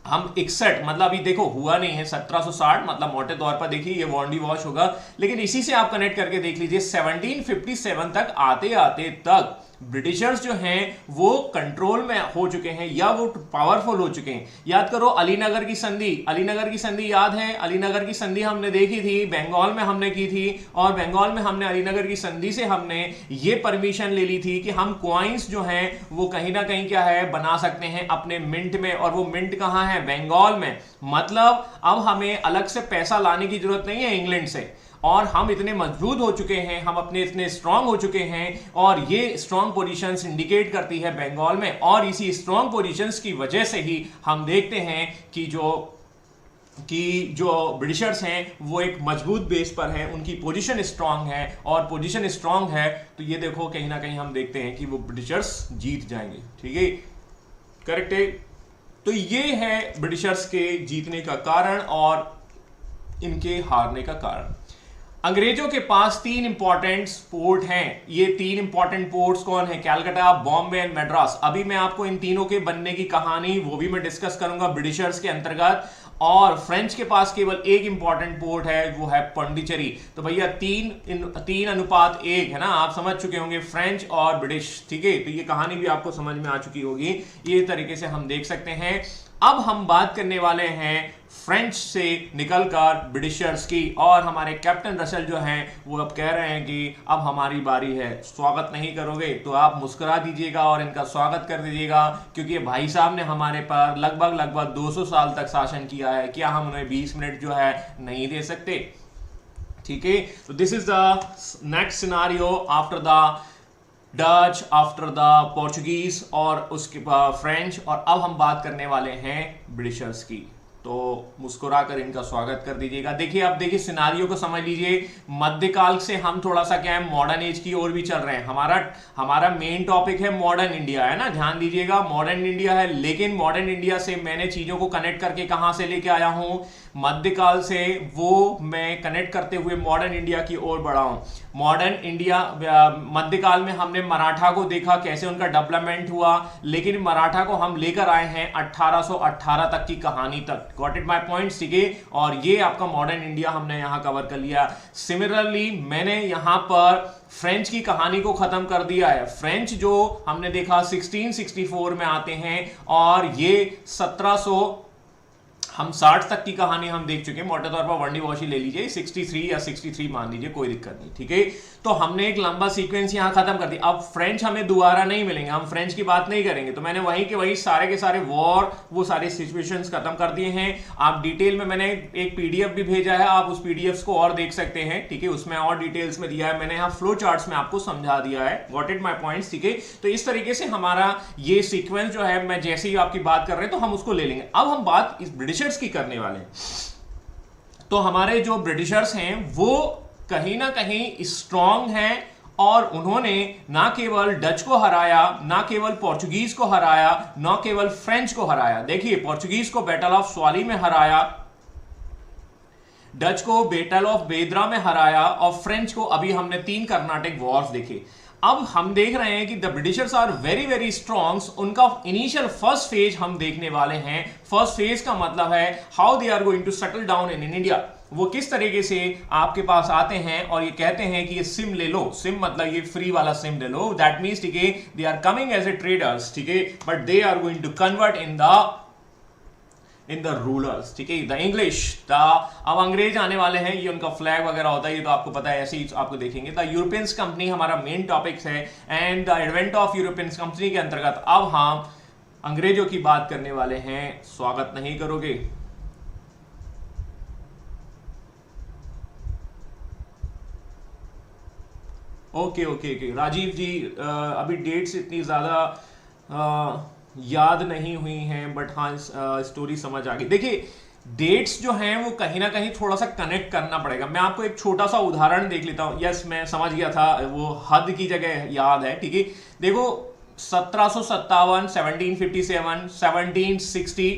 हम 61, मतलब अभी देखो हुआ नहीं है, 1760 मतलब मोटे तौर पर देखिए ये वॉन्डीवॉश होगा, लेकिन इसी से आप कनेक्ट करके देख लीजिए 1757 तक आते आते तक ब्रिटिशर्स जो हैं वो कंट्रोल में हो चुके हैं, या वो पावरफुल हो चुके हैं। याद करो अलीनगर की संधि, अलीनगर की संधि याद है, अलीनगर की संधि हमने देखी थी, बंगाल में हमने की थी, और बंगाल में हमने अलीनगर की संधि से हमने ये परमिशन ले ली थी कि हम क्वाइंस जो हैं वो कहीं ना कहीं क्या है बना सकते हैं अपने मिंट में, और वो मिंट कहाँ है, बंगाल में। मतलब अब हमें अलग से पैसा लाने की जरूरत नहीं है इंग्लैंड से, और हम इतने मजबूत हो चुके हैं, हम अपने इतने स्ट्रांग हो चुके हैं, और ये स्ट्रांग पोजीशंस इंडिकेट करती है बंगाल में, और इसी स्ट्रांग पोजीशंस की वजह से ही हम देखते हैं कि जो ब्रिटिशर्स हैं वो एक मजबूत बेस पर हैं, उनकी पोजीशन स्ट्रांग है, और पोजीशन स्ट्रांग है तो ये देखो कहीं ना कहीं हम देखते हैं कि वो ब्रिटिशर्स जीत जाएंगे, ठीक है, करेक्ट है। तो ये है ब्रिटिशर्स के जीतने का कारण और इनके हारने का कारण। अंग्रेजों के पास 3 इंपॉर्टेंट पोर्ट हैं। ये 3 इंपॉर्टेंट पोर्ट्स कौन है, कैलकाटा, बॉम्बे एंड मद्रास। अभी मैं आपको इन तीनों के बनने की कहानी वो भी मैं डिस्कस करूंगा ब्रिटिशर्स के अंतर्गत। और फ्रेंच के पास केवल एक इंपॉर्टेंट पोर्ट है, वो है पौंडीचेरी। तो भैया 3:1 है ना, आप समझ चुके होंगे फ्रेंच और ब्रिटिश, ठीक है। तो ये कहानी भी आपको समझ में आ चुकी होगी, ये तरीके से हम देख सकते हैं। अब हम बात करने वाले हैं फ्रेंच से निकलकर ब्रिटिशर्स की, और हमारे कैप्टन रसल जो हैं वो अब कह रहे हैं कि अब हमारी बारी है, स्वागत नहीं करोगे तो आप मुस्कुरा दीजिएगा और इनका स्वागत कर दीजिएगा, क्योंकि भाई साहब ने हमारे पर लगभग 200 साल तक शासन किया है, क्या हम उन्हें 20 मिनट जो है नहीं दे सकते, ठीक है। तो this is the next scenario after the Dutch, after the Portuguese और उसके बाद फ्रेंच, और अब हम बात करने वाले हैं ब्रिटिशर्स की। तो मुस्कुराकर इनका स्वागत कर दीजिएगा। देखिए अब देखिए सिनारियो को समझ लीजिए, मध्यकाल से हम थोड़ा सा क्या है मॉडर्न एज की ओर भी चल रहे हैं। हमारा मेन टॉपिक है मॉडर्न इंडिया, है ना, ध्यान दीजिएगा मॉडर्न इंडिया है। लेकिन मॉडर्न इंडिया से मैंने चीजों को कनेक्ट करके कहां से लेके आया हूं, मध्यकाल से, वो मैं कनेक्ट करते हुए मॉडर्न इंडिया की ओर बढ़ा हूं। मॉडर्न इंडिया मध्यकाल में हमने मराठा को देखा कैसे उनका डेवलपमेंट हुआ, लेकिन मराठा को हम लेकर आए हैं 1818 तक की कहानी तक। गॉट इट माय पॉइंट्स, ठीक है। और ये आपका मॉडर्न इंडिया हमने यहां कवर कर लिया। सिमिलरली मैंने यहां पर फ्रेंच की कहानी को खत्म कर दिया है। फ्रेंच जो हमने देखा 1664 में आते हैं, और ये 1700 हम 60 तक की कहानी हम देख चुके हैं। मोटे तौर पर वंडी वॉशी ले लीजिए, 63 या 63 मान लीजिए, कोई दिक्कत नहीं, ठीक है। तो हमने एक लंबा सीक्वेंस यहां खत्म कर दिया। अब फ्रेंच हमें दोबारा नहीं मिलेंगे, हम फ्रेंच की बात नहीं करेंगे। तो मैंने वहीं के वहीं सारे के सारे वॉर, वो सारे सिचुएशंस खत्म कर दिए हैं। आप डिटेल में मैंने एक पीडीएफ भी भेजा है, आप उस पीडीएफ को और देख सकते हैं, ठीक है। उसमें और डिटेल्स में दिया है, मैंने यहाँ फ्लो चार्ट्स में आपको समझा दिया है। गॉट इट माय पॉइंट्स, ठीक है। तो इस तरीके से हमारा ये सीक्वेंस जो है, मैं जैसे ही आपकी बात कर रहे हैं तो हम उसको ले लेंगे। अब हम बात इस ब्रिटिशर्स की करने वाले हैं। तो हमारे जो ब्रिटिशर्स हैं वो कहीं ना कहीं स्ट्रांग हैं, और उन्होंने ना केवल डच को हराया, ना केवल पोर्चुगीज को हराया, ना केवल फ्रेंच को हराया। देखिए, पोर्चुगीज को बैटल ऑफ स्वाली में हराया, डच को बैटल ऑफ बेदरा में हराया और फ्रेंच को अभी हमने 3 कर्नाटिक वॉर्स देखे। अब हम देख रहे हैं कि the Britishers are very very strong. उनका इनिशियल फर्स्ट फेज हम देखने वाले हैं। फर्स्ट फेज का मतलब है how they are going to settle down in India. वो किस तरीके से आपके पास आते हैं और ये कहते हैं कि ये सिम ले लो। सिम मतलब ये फ्री वाला सिम ले लो। दैट मीन्स ठीक है, they are coming as a traders, ठीक है, but they are going to convert in the rulers, ठीक है, द इंग्लिश। अब अंग्रेज आने वाले हैं, ये उनका फ्लैग वगैरह होता है, ये तो आपको पता है, ऐसे ही आपको देखेंगे। द यूरोपियंस कंपनी हमारा मेन टॉपिक है and the advent of Europeans company के अंतर्गत अब हम अंग्रेजों की बात करने वाले हैं। स्वागत नहीं करोगे? ओके ओके ओके राजीव जी, अभी डेट्स इतनी ज्यादा याद नहीं हुई हैं, बट हाँ स्टोरी समझ आ गई। देखिए, डेट्स जो हैं वो कहीं ना कहीं थोड़ा सा कनेक्ट करना पड़ेगा। मैं आपको एक छोटा सा उदाहरण देख लेता हूँ। यस, मैं समझ गया था, वो हद की जगह याद है, ठीक है। देखो, 1757, 1757, 1760,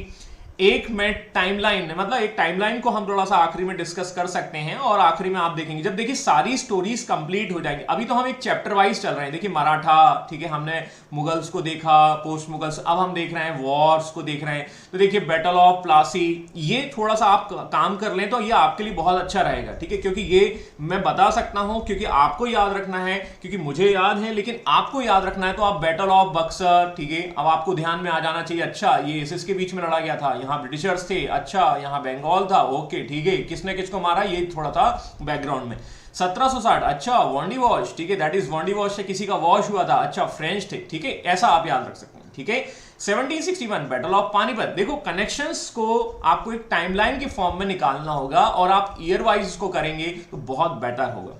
एक में टाइमलाइन, मतलब एक टाइमलाइन को हम थोड़ा सा आखिरी में डिस्कस कर सकते हैं और आखिरी में आप देखेंगे जब देखिए सारी स्टोरीज कंप्लीट हो जाएंगी। अभी तो हम एक चैप्टर वाइज चल रहे हैं। देखिए, मराठा, ठीक है, हमने मुगल्स को देखा, पोस्ट मुगल्स, अब हम देख रहे हैं वॉर्स को देख रहे हैं। तो देखिए, बैटल ऑफ प्लासी, ये थोड़ा सा आप काम कर लें तो ये आपके लिए बहुत अच्छा रहेगा, ठीक है, क्योंकि ये मैं बता सकता हूं, क्योंकि आपको याद रखना है, क्योंकि मुझे याद है लेकिन आपको याद रखना है। तो आप बैटल ऑफ बक्सर, ठीक है, अब आपको ध्यान में आ जाना चाहिए, अच्छा ये इसके बीच में लड़ा गया था, यहाँ ब्रिटिशर्स थे, अच्छा यहाँ बंगाल था, ओके ठीक है, किसने किसको मारा, ये थोड़ा था बैकग्राउंड में। 1760, अच्छा वॉन्डी वॉश, ठीक है, दैट इज वॉन्डी वॉश से किसी का वॉश हुआ था, अच्छा फ्रेंच थे, ठीक है, ऐसा आप याद रख सकते हैं, ठीक है। 1761 बैटल ऑफ पानीपत। देखो, कनेक्शंस को आपको एक टाइमलाइन के फॉर्म में निकालना होगा और आप ईयर वाइज इसको करेंगे तो बहुत बेटर होगा।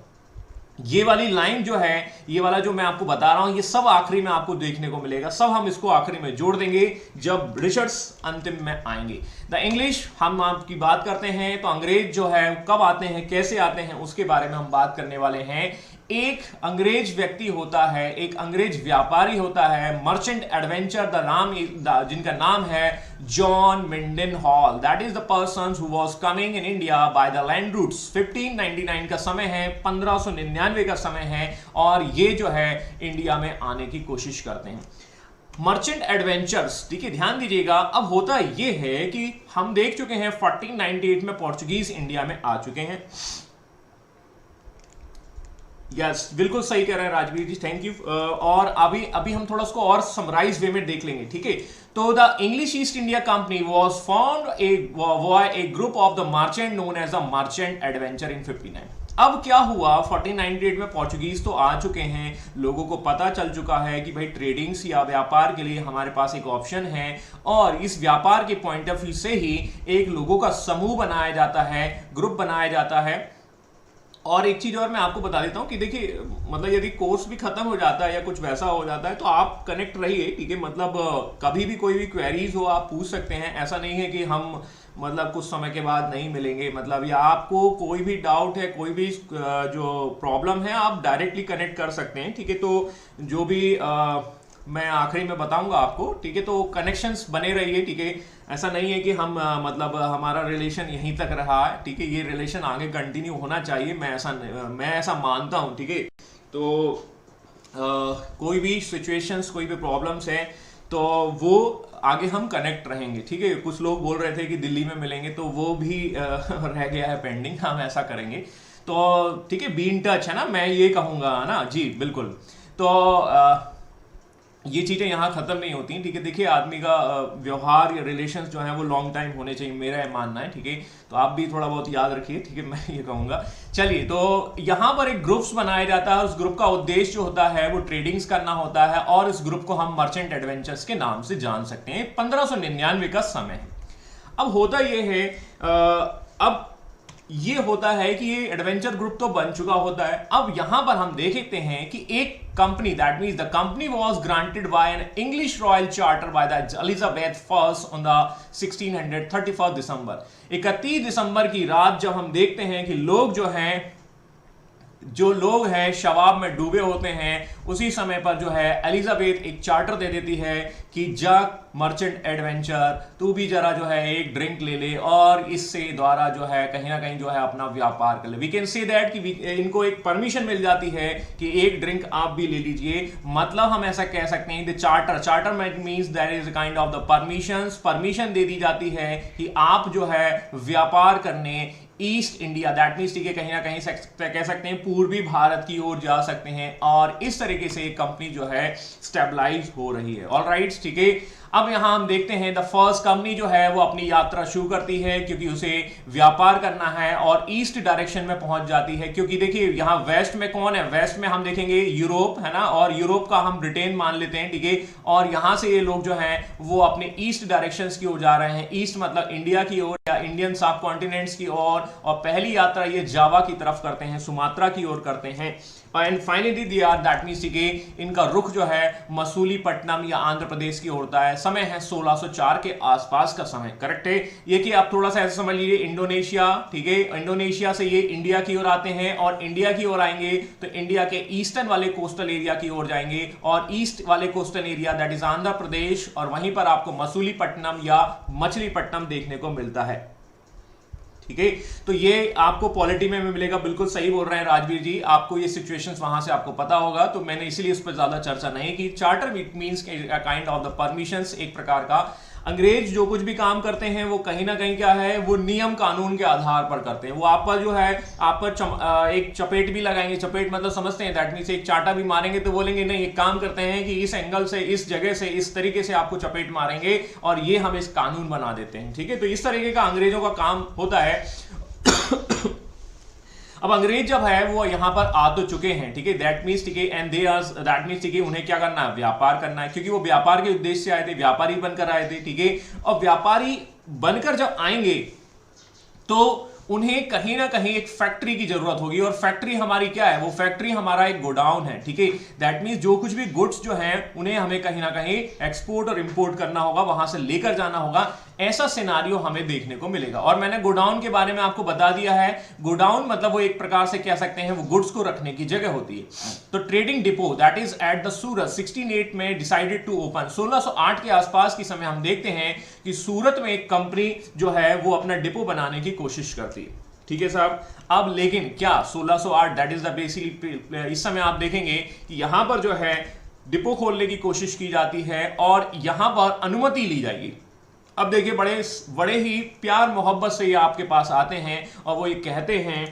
ये वाली लाइन जो है, ये वाला जो मैं आपको बता रहा हूं, ये सब आखिरी में आपको देखने को मिलेगा। सब हम इसको आखिरी में जोड़ देंगे जब ब्रिटिशर्स अंतिम में आएंगे। द इंग्लिश, हम आपकी बात करते हैं तो अंग्रेज जो है कब आते हैं, कैसे आते हैं, उसके बारे में हम बात करने वाले हैं। एक अंग्रेज व्यक्ति होता है, एक अंग्रेज व्यापारी होता है, मर्चेंट एडवेंचर, जिनका नाम है John Mildenhall. That is the person who was coming in India by the land routes. 1599 का समय है, 1599 का समय है, और ये जो है इंडिया में आने की कोशिश करते हैं। मर्चेंट एडवेंचर्स, ठीक है, ध्यान दीजिएगा। अब होता ये है कि हम देख चुके हैं 1498 में पोर्चुगीज इंडिया में आ चुके हैं। यस, बिल्कुल सही कह रहे हैं राजवीर जी, थैंक यू। और अभी हम थोड़ा उसको और समराइज वे में देख लेंगे, ठीक है। तो the English East India Company was formed a group of the merchant known as the merchant adventure in 59। अब क्या हुआ, 1498 में पोर्चुगीज तो आ चुके हैं, लोगों को पता चल चुका है कि भाई ट्रेडिंग्स या व्यापार के लिए हमारे पास एक ऑप्शन है, और इस व्यापार के पॉइंट ऑफ व्यू से ही एक लोगों का समूह बनाया जाता है, ग्रुप बनाया जाता है। और एक चीज और मैं आपको बता देता हूं कि देखिए, मतलब यदि कोर्स भी खत्म हो जाता है या कुछ वैसा हो जाता है तो आप कनेक्ट रहिए, ठीक है, मतलब कभी भी कोई भी क्वेरीज हो आप पूछ सकते हैं। ऐसा नहीं है कि हम मतलब कुछ समय के बाद नहीं मिलेंगे, मतलब या आपको कोई भी डाउट है, कोई भी जो प्रॉब्लम है, आप डायरेक्टली कनेक्ट कर सकते हैं, ठीक है। तो जो भी मैं आखिरी में बताऊंगा आपको, ठीक है, तो कनेक्शंस बने रहिए, ठीक है। ऐसा नहीं है कि हम मतलब हमारा रिलेशन यहीं तक रहा है, ठीक है, ये रिलेशन आगे कंटिन्यू होना चाहिए, मैं ऐसा मानता हूं, ठीक है। तो कोई भी सिचुएशंस, कोई भी प्रॉब्लम्स है तो वो आगे हम कनेक्ट रहेंगे, ठीक है। कुछ लोग बोल रहे थे कि दिल्ली में मिलेंगे, तो वो भी रह गया है पेंडिंग, हम ऐसा करेंगे। तो ठीक है, बी इन टच, है ना, मैं ये कहूँगा ना जी, बिल्कुल। तो ये चीज़ें यहाँ ख़त्म नहीं होती, ठीक है। देखिए, आदमी का व्यवहार या रिलेशंस जो है वो लॉन्ग टाइम होने चाहिए, मेरा मानना है, ठीक है। तो आप भी थोड़ा बहुत याद रखिए, ठीक है, मैं ये कहूँगा। चलिए, तो यहाँ पर एक ग्रुप्स बनाया जाता है, उस ग्रुप का उद्देश्य जो होता है वो ट्रेडिंग्स करना होता है, और इस ग्रुप को हम मर्चेंट एडवेंचर्स के नाम से जान सकते हैं। 1599 का समय है। अब होता ये है, अब ये होता है कि ये एडवेंचर ग्रुप तो बन चुका होता है। अब यहां पर हम देखते हैं कि एक company, that means the company was granted by an English royal charter by the Elizabeth first on the 31 दिसंबर। 31 दिसंबर की रात जब हम देखते हैं कि लोग जो हैं जो लोग हैं शवाब में डूबे होते हैं, उसी समय पर जो है एलिजाबेथ एक चार्टर दे देती है कि जैक मर्चेंट एडवेंचर, तू भी जरा जो है एक ड्रिंक ले ले और इससे द्वारा जो है कहीं ना कहीं जो है अपना व्यापार कर ले। वी कैन से दैट कि इनको एक परमिशन मिल जाती है कि एक ड्रिंक आप भी ले लीजिए। मतलब हम ऐसा कह सकते हैं the charter means that is kind of the permission दे दी जाती है कि आप जो है व्यापार करने ईस्ट इंडिया, दैट मीन्स ठीक है कहीं ना कहीं कह सकते हैं पूर्वी भारत की ओर जा सकते हैं, और इस तरीके से कंपनी जो है स्टेबलाइज हो रही है। ऑलराइट, ठीक है। अब यहां हम देखते हैं द फर्स्ट कंपनी जो है वो अपनी यात्रा शुरू करती है क्योंकि उसे व्यापार करना है और ईस्ट डायरेक्शन में पहुंच जाती है। क्योंकि देखिए यहां वेस्ट में कौन है, वेस्ट में हम देखेंगे यूरोप है ना, और यूरोप का हम ब्रिटेन मान लेते हैं, ठीक है। और यहां से ये लोग जो हैं वो अपने ईस्ट डायरेक्शन की ओर जा रहे हैं। ईस्ट मतलब इंडिया की ओर या इंडियन सब कॉन्टिनेंट्स की ओर, और पहली यात्रा ये जावा की तरफ करते हैं, सुमात्रा की ओर करते हैं। एंड फाइनली दैट मींस कि इनका रुख जो है मसूलीपट्टनम या आंध्र प्रदेश की ओर होता है। समय है 1604 के आसपास का समय, करेक्ट है ये। कि आप थोड़ा सा ऐसे समझ लीजिए इंडोनेशिया, ठीक है, इंडोनेशिया से ये इंडिया की ओर आते हैं, और इंडिया की ओर आएंगे तो इंडिया के ईस्टर्न वाले कोस्टल एरिया की ओर जाएंगे, और ईस्ट वाले coastal area that is Andhra Pradesh, और वहीं पर आपको मसूलीपट्टनम या मछलीपट्टनम देखने को मिलता है, ठीक है। तो ये आपको पॉलिटी में मिलेगा, बिल्कुल सही बोल रहे हैं राजवीर जी, आपको ये सिचुएशंस वहां से आपको पता होगा, तो मैंने इसीलिए इस पर ज्यादा चर्चा नहीं की। Charter means kind of the permissions, एक प्रकार का अंग्रेज जो कुछ भी काम करते हैं वो कहीं ना कहीं क्या है, वो नियम कानून के आधार पर करते हैं। वो आप पर जो है आप पर एक चपेट भी लगाएंगे, चपेट मतलब समझते हैं, दैट मींस एक चाटा भी मारेंगे तो बोलेंगे नहीं एक काम करते हैं कि इस एंगल से, इस जगह से, इस तरीके से आपको चपेट मारेंगे और ये हम इस कानून बना देते हैं, ठीक है। तो इस तरीके का अंग्रेजों का काम होता है। अब अंग्रेज जब है वो यहां पर आ तो चुके हैं, ठीक है, दैट मींस ठीक है, and they are that means ठीक है, उन्हें क्या करना है, व्यापार करना है, क्योंकि वो व्यापार के उद्देश्य से आए थे, व्यापारी बनकर आए थे, ठीक है। और व्यापारी बनकर जब आएंगे तो उन्हें कहीं ना कहीं एक फैक्ट्री की जरूरत होगी, और फैक्ट्री हमारी क्या है, वो फैक्ट्री हमारा एक गोडाउन है, ठीक है। दैट मींस जो कुछ भी गुड्स जो हैं उन्हें हमें कहीं ना कहीं एक्सपोर्ट और इंपोर्ट करना होगा, वहां से लेकर जाना होगा, ऐसा सिनारियो हमें देखने को मिलेगा। और मैंने गोडाउन के बारे में आपको बता दिया है, गोडाउन मतलब वो एक प्रकार से कह सकते हैं वो गुड्स को रखने की जगह होती है। तो trading depot that is at the Surat 1608 में डिसाइडेड टू ओपन, 1608 के आसपास की समय हम देखते हैं कि सूरत में एक कंपनी जो है वो अपना डिपो बनाने की कोशिश करती है, ठीक है साहब। अब लेकिन क्या 1608 दैट इज द बेसिकली, इस समय आप देखेंगे कि यहां पर जो है डिपो खोलने की कोशिश की जाती है और यहां पर अनुमति ली जाएगी। अब देखिए बड़े ही प्यार मोहब्बत से ये आपके पास आते हैं और वो ये कहते हैं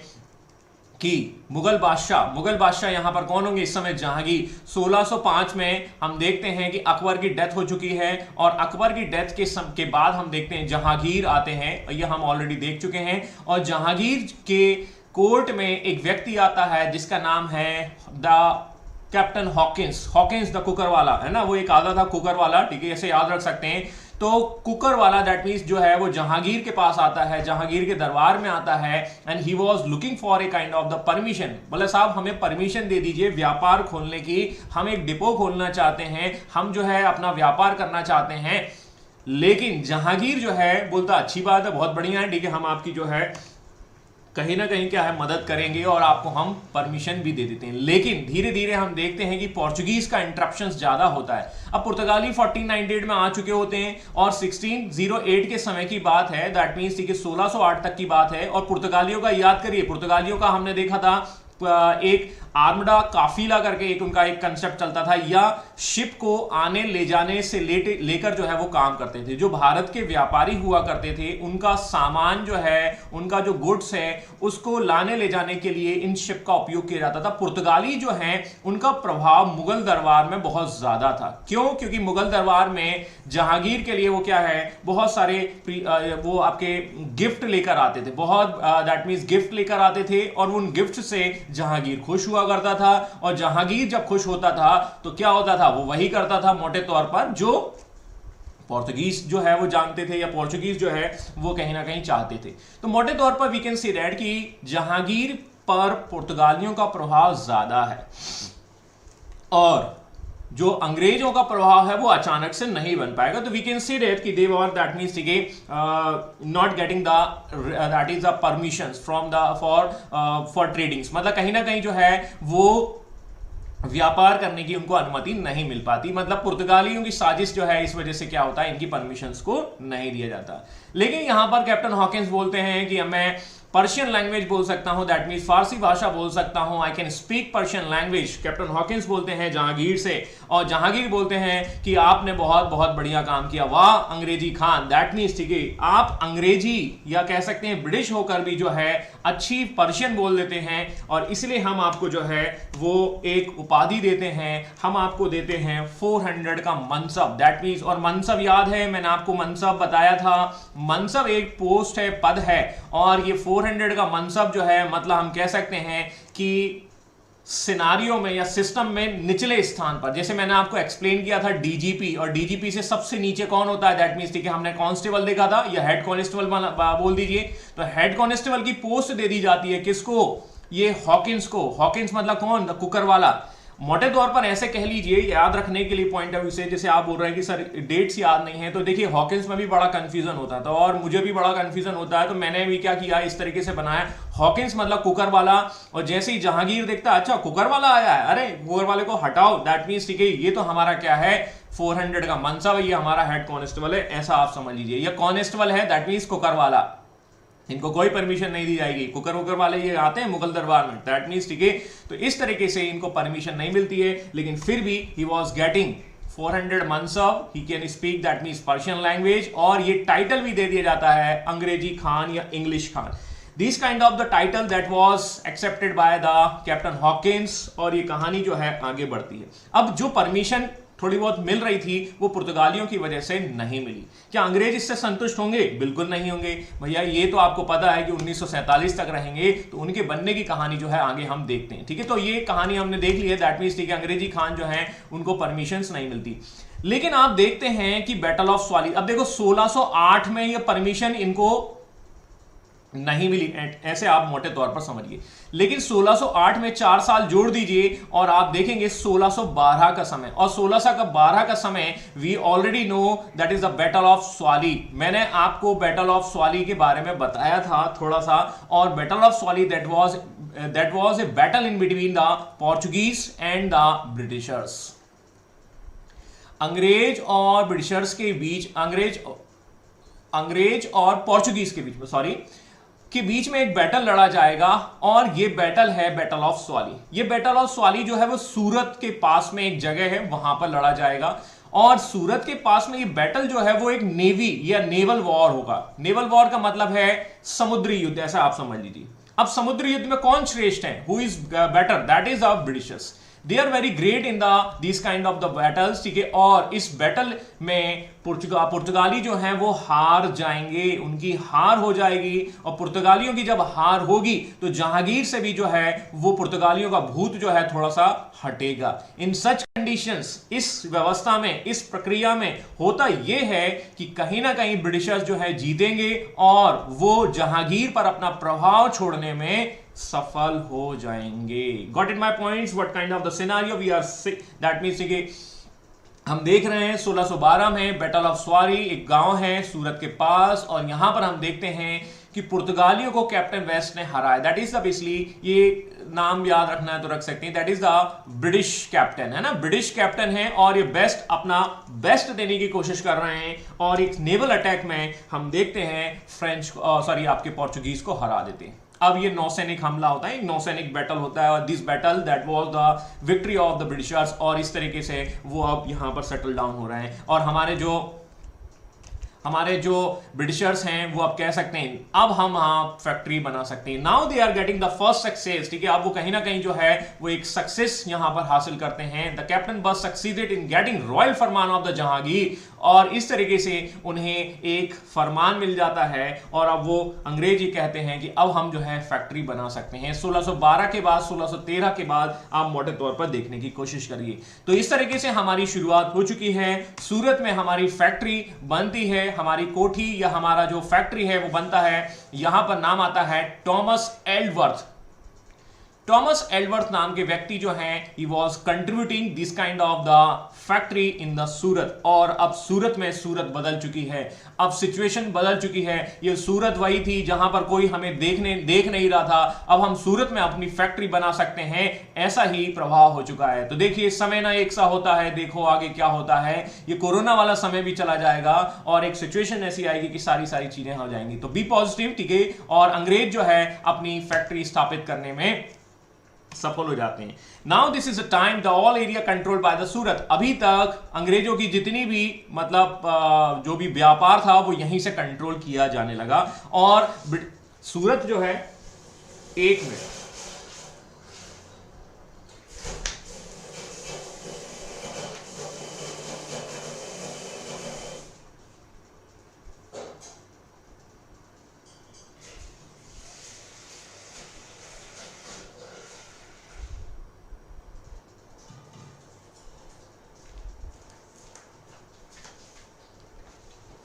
कि मुगल बादशाह यहां पर कौन होंगे इस समय, जहांगीर। 1605 में हम देखते हैं कि अकबर की डेथ हो चुकी है, और अकबर की डेथ के बाद हम देखते हैं जहांगीर आते हैं, ये हम ऑलरेडी देख चुके हैं। और जहांगीर के कोर्ट में एक व्यक्ति आता है जिसका नाम है the captain Hawkins the cooker वाला, है ना, वो एक आता था कुकर वाला, ठीक है, ऐसे याद रख सकते हैं। तो कुकर वाला दैट मींस जो है वो जहांगीर के पास आता है, जहांगीर के दरबार में आता है, and he was looking for a kind of the permission, बोले साहब हमें परमिशन दे दीजिए व्यापार खोलने की, हम एक डिपो खोलना चाहते हैं, हम जो है अपना व्यापार करना चाहते हैं। लेकिन जहांगीर जो है बोलता अच्छी बात है, बहुत बढ़िया है, ठीक है, हम आपकी जो है कहीं ना कहीं क्या है मदद करेंगे और आपको हम परमिशन भी दे देते हैं। लेकिन धीरे धीरे हम देखते हैं कि पोर्चुगीज का इंटरप्शन ज्यादा होता है। अब पुर्तगाली 1498 में आ चुके होते हैं और 1608 के समय की बात है, दैट मींस कि 1608 तक की बात है। और पुर्तगालियों का याद करिए, पुर्तगालियों का हमने देखा था एक आर्मडा काफिला करके एक उनका एक कंसेप्ट चलता था, या शिप को आने ले जाने से लेकर जो है वो काम करते थे। जो भारत के व्यापारी हुआ करते थे उनका सामान जो है, उनका जो गुड्स है उसको लाने ले जाने के लिए इन शिप का उपयोग किया जाता था। पुर्तगाली जो हैं उनका प्रभाव मुगल दरबार में बहुत ज्यादा था। क्यों? क्योंकि मुगल दरबार में जहांगीर के लिए वो क्या है, बहुत सारे वो आपके गिफ्ट लेकर आते थे, बहुत दैट मींस गिफ्ट लेकर आते थे, और उन गिफ्ट से जहांगीर खुश हुआ करता था। और जहांगीर जब खुश होता था तो क्या होता था, वो वही करता था मोटे तौर पर जो पोर्तुगीज जो है वो जानते थे, या पोर्चुगीज जो है वो कहीं ना कहीं चाहते थे। तो मोटे तौर पर वी कैन सी दैट कि जहांगीर पर पुर्तगालियों का प्रभाव ज्यादा है। और जो अंग्रेजों का प्रभाव है वो अचानक से नहीं बन पाएगा। तो वी कैन सी दैट कि दे वर दैट मींस ठीक है not getting the that is the permissions from the for tradings, मतलब कहीं ना कहीं जो है वो व्यापार करने की उनको अनुमति नहीं मिल पाती। मतलब पुर्तगालियों की साजिश जो है इस वजह से क्या होता है, इनकी परमिशंस को नहीं दिया जाता। लेकिन यहां पर कैप्टन हॉकिंस बोलते हैं कि मैं पर्शियन लैंग्वेज बोल सकता हूं, दैट मीन्स फारसी भाषा बोल सकता हूं, I can speak Persian language. Captain Hawkins बोलते हैं जहांगीर से, और जहांगीर बोलते हैं कि आपने बहुत बहुत बढ़िया काम किया, वाह अंग्रेजी खान। दैट मीन्स ठीक है आप अंग्रेजी या कह सकते हैं ब्रिटिश होकर भी जो है अच्छी पर्शियन बोल देते हैं, और इसलिए हम आपको जो है वो एक उपाधि देते हैं, हम आपको देते हैं 400 का मनसब। दैट मीन्स, और मनसब याद है मैंने आपको मनसब बताया था, मनसब एक पोस्ट है, पद है, और ये 400 का मनसब जो है मतलब हम कह सकते हैं कि सिनारियो में या सिस्टम में निचले स्थान पर। जैसे मैंने आपको एक्सप्लेन किया था डीजीपी, और डीजीपी से सबसे नीचे कौन होता है, दैट मींस ठीक है हमने कांस्टेबल देखा था, या हेड कांस्टेबल बोल दीजिए। तो हेड कांस्टेबल की पोस्ट दे दी जाती है किसको, ये हॉकिंस को। हॉकिंस मतलब कौन, कुकर वाला। मोटे तौर पर ऐसे कह लीजिए, याद रखने के लिए पॉइंट ऑफ व्यू से, जैसे आप बोल रहे हैं कि सर डेट्स याद नहीं है, तो देखिए हॉकिंस में भी बड़ा कंफ्यूजन होता था और मुझे भी बड़ा कंफ्यूजन होता है, तो मैंने भी क्या किया, इस तरीके से बनाया हॉकिंस मतलब कुकर वाला। और जैसे ही जहांगीर देखता अच्छा कुकर वाला आया है, अरे कुकर वाले को हटाओ, दैट मीन्स ठीक है ये तो हमारा क्या है 400 का मनसब है, ये हमारा हेड कांस्टेबल है, ऐसा आप समझ लीजिए। ये कांस्टेबल है दैट मीन्स कुकर वाला, इनको कोई परमिशन नहीं दी जाएगी। कुकर वुकर वाले ये आते हैं मुगल दरबार में, दैट मीन्स ठीक है, तो इस तरीके से इनको परमिशन नहीं मिलती है। लेकिन फिर भी ही वॉज गेटिंग 400 मनसब, he can speak that means Persian language, और ये टाइटल भी दे दिया जाता है अंग्रेजी खान या English Khan. This kind of the title that was accepted by the captain Hawkins, और ये कहानी जो है आगे बढ़ती है। अब जो परमिशन थोड़ी बहुत मिल रही थी वो पुर्तगालियों की वजह से नहीं मिली। क्या अंग्रेज इससे संतुष्ट होंगे? बिल्कुल नहीं होंगे भैया, ये तो आपको पता है कि 1947 तक रहेंगे, तो उनके बनने की कहानी जो है आगे हम देखते हैं। ठीक है, तो ये कहानी हमने देख ली है, दैट मींस ठीक है अंग्रेजी खान जो है उनको परमिशंस नहीं मिलती। लेकिन आप देखते हैं कि बैटल ऑफ स्वाली, अब देखो 1608 में ये परमिशन इनको नहीं मिली, ऐसे आप मोटे तौर पर समझिए। लेकिन 1608 में 4 साल जोड़ दीजिए और आप देखेंगे 1612 का समय, और 1612 का समय we already know that is the battle of Swally. मैंने आपको बैटल ऑफ स्वाली के बारे में बताया था थोड़ा सा, और battle of Swally that was a battle in between the Portuguese and the Britishers. अंग्रेज और ब्रिटिशर्स के बीच, अंग्रेज और पोर्चुगीज के बीच में के बीच में एक बैटल लड़ा जाएगा, और ये बैटल है बैटल ऑफ स्वाली। ये बैटल ऑफ स्वाली जो है वो सूरत के पास में एक जगह है, वहां पर लड़ा जाएगा। और सूरत के पास में ये बैटल जो है वो एक नेवी या नेवल वॉर होगा। नेवल वॉर का मतलब है समुद्री युद्ध, ऐसा आप समझ लीजिए। अब समुद्री युद्ध में कौन श्रेष्ठ है, who is better, that is of Britishers. They are very great in this kind of the battles. ठीक है, और इस बैटल में पुर्तगाली जो हैं वो हार जाएंगे, उनकी हार हो जाएगी। और पुर्तगालियों की जब हार होगी तो जहांगीर से भी जो है वो पुर्तगालियों का भूत जो है थोड़ा सा हटेगा। इन सच कंडीशंस, इस व्यवस्था में, इस प्रक्रिया में होता यह है कि कहीं ना कहीं ब्रिटिशर्स जो है जीतेंगे और वो जहांगीर पर अपना प्रभाव छोड़ने में सफल हो जाएंगे। Got it my points, what kind of the scenario we are, that means कि हम देख रहे हैं 1612 में बैटल ऑफ स्वाली, एक गांव है सूरत के पास, और यहां पर हम देखते हैं कि पुर्तगालियों को कैप्टन वेस्ट ने हराया। दैट इज ऑब्वियसली, ये नाम याद रखना है तो रख सकते हैं, that is the British captain, है ना, ब्रिटिश कैप्टन है, और ये बेस्ट अपना बेस्ट देने की कोशिश कर रहे हैं। और एक नेवल अटैक में हम देखते हैं आपके पोर्चुगीज को हरा देते हैं। अब ये नौसैनिक हमला होता है, नौसैनिक बैटल होता है, और this battle that was the victory of the Britishers, और इस तरीके से वो अब यहां पर सेटल डाउन हो रहे हैं। और हमारे जो ब्रिटिशर्स हैं वो अब कह सकते हैं अब हम फैक्ट्री बना सकते हैं। Now they are getting the first success. ठीक है, अब वो कहीं ना कहीं जो है वो एक सक्सेस यहां पर हासिल करते हैं। द कैप्टन बस succeeded in getting royal Farman of the Jahangir, और इस तरीके से उन्हें एक फरमान मिल जाता है, और अब वो अंग्रेज ये कहते हैं कि अब हम जो है फैक्ट्री बना सकते हैं। 1612 के बाद, 1613 के बाद आप मोटे तौर पर देखने की कोशिश करिए। तो इस तरीके से हमारी शुरुआत हो चुकी है। सूरत में हमारी फैक्ट्री बनती है, हमारी कोठी या हमारा जो फैक्ट्री है वो बनता है। यहां पर नाम आता है टॉमस एल्डवर्थ। टॉमस एल्वर्थ नाम के व्यक्ति जो हैं he was contributing this kind of the factory in the Surat. और अब सूरत में सूरत बदल चुकी है, अब सिचुएशन बदल चुकी है। ये सूरत वही थी जहां पर कोई हमें देख नहीं रहा था, अब हम सूरत में अपनी फैक्ट्री बना सकते हैं, ऐसा ही प्रभाव हो चुका है। तो देखिए समय ना एक सा होता है, देखो आगे क्या होता है। ये कोरोना वाला समय भी चला जाएगा और एक सिचुएशन ऐसी आएगी कि सारी चीजें हो जाएंगी। तो बी पॉजिटिव, ठीक है। और अंग्रेज जो है अपनी फैक्ट्री स्थापित करने में सफल हो जाते हैं। Now this is a time the all area controlled by the Surat. अभी तक अंग्रेजों की जितनी भी मतलब जो भी व्यापार था वो यहीं से कंट्रोल किया जाने लगा। और सूरत जो है एक मिनट,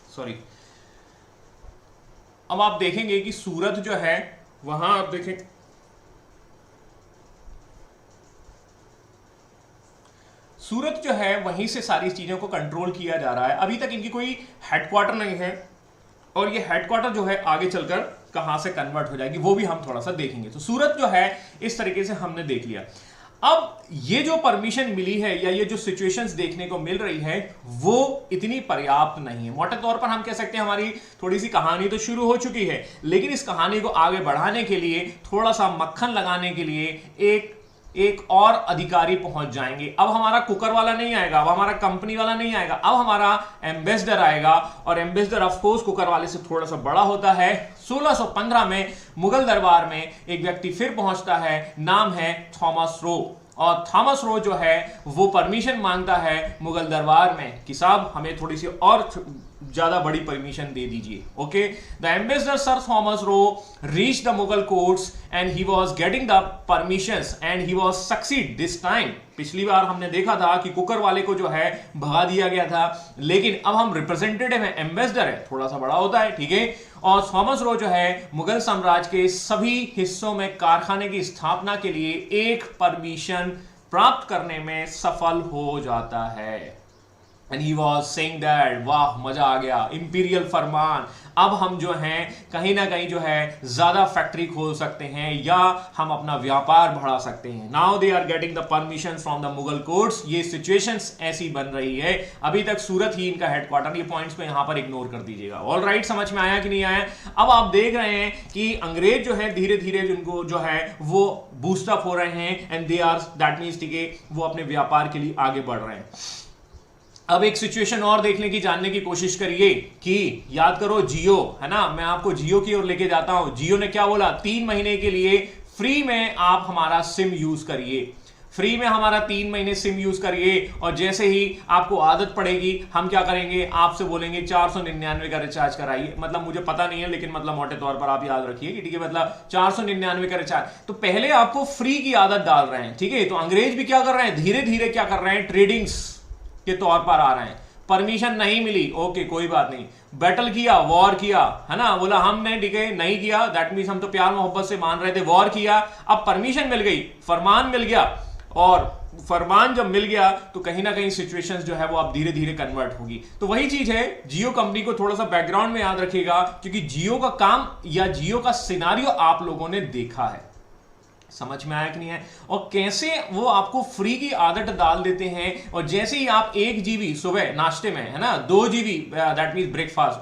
सॉरी, अब आप देखेंगे कि सूरत जो है वहां आप देखें सूरत जो है वहीं से सारी चीजों को कंट्रोल किया जा रहा है। अभी तक इनकी कोई हेडक्वार्टर नहीं है और ये हेडक्वार्टर जो है आगे चलकर कहां से कन्वर्ट हो जाएगी वो भी हम थोड़ा सा देखेंगे। तो सूरत जो है इस तरीके से हमने देख लिया। अब ये जो परमिशन मिली है या ये जो सिचुएशंस देखने को मिल रही है वो इतनी पर्याप्त नहीं है। मोटे तौर पर हम कह सकते हैं हमारी थोड़ी सी कहानी तो शुरू हो चुकी है, लेकिन इस कहानी को आगे बढ़ाने के लिए, थोड़ा सा मक्खन लगाने के लिए एक और अधिकारी पहुंच जाएंगे। अब हमारा कुकर वाला नहीं आएगा, अब हमारा कंपनी वाला नहीं आएगा, अब हमारा एम्बेसडर आएगा। और एम्बेसडर ऑफ कोर्स कुकर वाले से थोड़ा सा बड़ा होता है। 1615 में मुगल दरबार में एक व्यक्ति फिर पहुंचता है, नाम है थॉमस रो। और थॉमस रो जो है वो परमिशन मांगता है मुगल दरबार में कि साहब हमें थोड़ी सी और ज्यादा बड़ी परमिशन दे दीजिए। Okay, the ambassador sir Thomas Roe reach the Mughal courts and he was getting the permissions and he was succeed this time. पिछली बार हमने देखा था कि कुकर वाले को जो है भगा दिया गया था, लेकिन अब हम रिप्रेजेंटेटिव है, एम्बेसडर है, थोड़ा सा बड़ा होता है, ठीक है। और थॉमस रो जो है मुगल साम्राज्य के सभी हिस्सों में कारखाने की स्थापना के लिए एक परमिशन प्राप्त करने में सफल हो जाता है। And he was saying that, वाह मजा आ गया, इंपीरियल फरमान, अब हम जो हैं कहीं ना कहीं जो है ज्यादा फैक्ट्री खोल सकते हैं या हम अपना व्यापार बढ़ा सकते हैं। Now they are getting the permission from the Mughal courts. ये सिचुएशंस ऐसी बन रही है। अभी तक सूरत ही इनका हेडक्वार्टर, ये पॉइंट्स को यहां पर इग्नोर कर दीजिएगा। ऑल राइट, समझ में आया कि नहीं आया? अब आप देख रहे हैं कि अंग्रेज जो है धीरे धीरे जिनको जो है वो बूस्टअप हो रहे हैं and they are that means ठीक है वो अपने व्यापार के लिए आगे बढ़ रहे हैं। अब एक सिचुएशन और देखने की, जानने की कोशिश करिए कि याद करो जियो है ना, मैं आपको जियो की ओर लेके जाता हूं। जियो ने क्या बोला, 3 महीने के लिए फ्री में आप हमारा सिम यूज करिए, फ्री में हमारा 3 महीने सिम यूज करिए। और जैसे ही आपको आदत पड़ेगी हम क्या करेंगे, आपसे बोलेंगे 499 का रिचार्ज कराइए। मतलब मुझे पता नहीं है, लेकिन मतलब मोटे तौर पर आप याद रखिए कि ठीक है, मतलब 499 का रिचार्ज। तो पहले आपको फ्री की आदत डाल रहे हैं, ठीक है। तो अंग्रेज भी क्या कर रहे हैं, धीरे धीरे क्या कर रहे हैं, ट्रेडिंग्स के तौर पर आ रहे हैं। परमिशन नहीं मिली, ओके कोई बात नहीं, बैटल किया, वॉर किया, है ना, बोला हमने ठीक है नहीं किया, दैट मीन्स हम तो प्यार मोहब्बत से मान रहे थे, वॉर किया, अब परमिशन मिल गई, फरमान मिल गया। और फरमान जब मिल गया तो कहीं ना कहीं सिचुएशंस जो है वो अब धीरे धीरे कन्वर्ट होगी। तो वही चीज है, जियो कंपनी को थोड़ा सा बैकग्राउंड में याद रखिएगा, क्योंकि जियो का काम या जियो का सिनारियो आप लोगों ने देखा है। समझ में आया कि नहीं है? और कैसे वो आपको फ्री की आदत डाल देते हैं। और जैसे ही आप 1 GB सुबह नाश्ते में, है ना, 2 GB दैट मीन ब्रेकफास्ट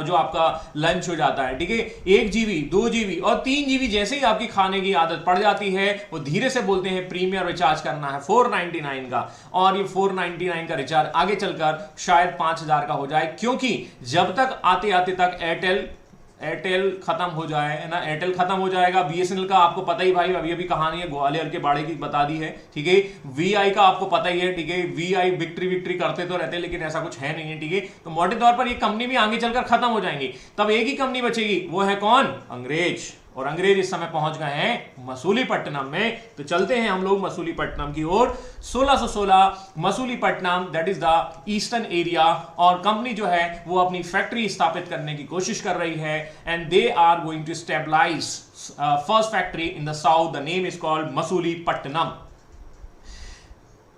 जो आपका लंच हो जाता है, ठीक है, 1 GB 2 GB और 3 GB जैसे ही आपकी खाने की आदत पड़ जाती है, वो धीरे से बोलते हैं प्रीमियर रिचार्ज करना है 499 का। और ये 499 का रिचार्ज आगे चलकर शायद 5000 का हो जाए, क्योंकि जब तक आते आते तक एयरटेल खत्म हो जाए, है ना, एयरटेल खत्म हो जाएगा। BSNL का आपको पता ही भाई, अभी अभी कहानी है ग्वालियर के बाड़े की बता दी है, ठीक है। VI का आपको पता ही है, ठीक है, VI विक्ट्री करते तो रहते, लेकिन ऐसा कुछ है नहीं है, ठीक है। तो मोटे तौर पर ये कंपनी भी आगे चलकर खत्म हो जाएंगी। तब एक ही कंपनी बचेगी, वो है कौन, अंग्रेज। और अंग्रेज इस समय पहुंच गए हैं मसूलीपट्टनम में। तो चलते हैं हम लोग मसूलीपट्टनम की ओर। 1616 Masulipatnam, that is the eastern area, और कंपनी जो है वो अपनी फैक्ट्री स्थापित करने की कोशिश कर रही है, and they are going to stabilize first factory in the south. The name is called Masulipatnam.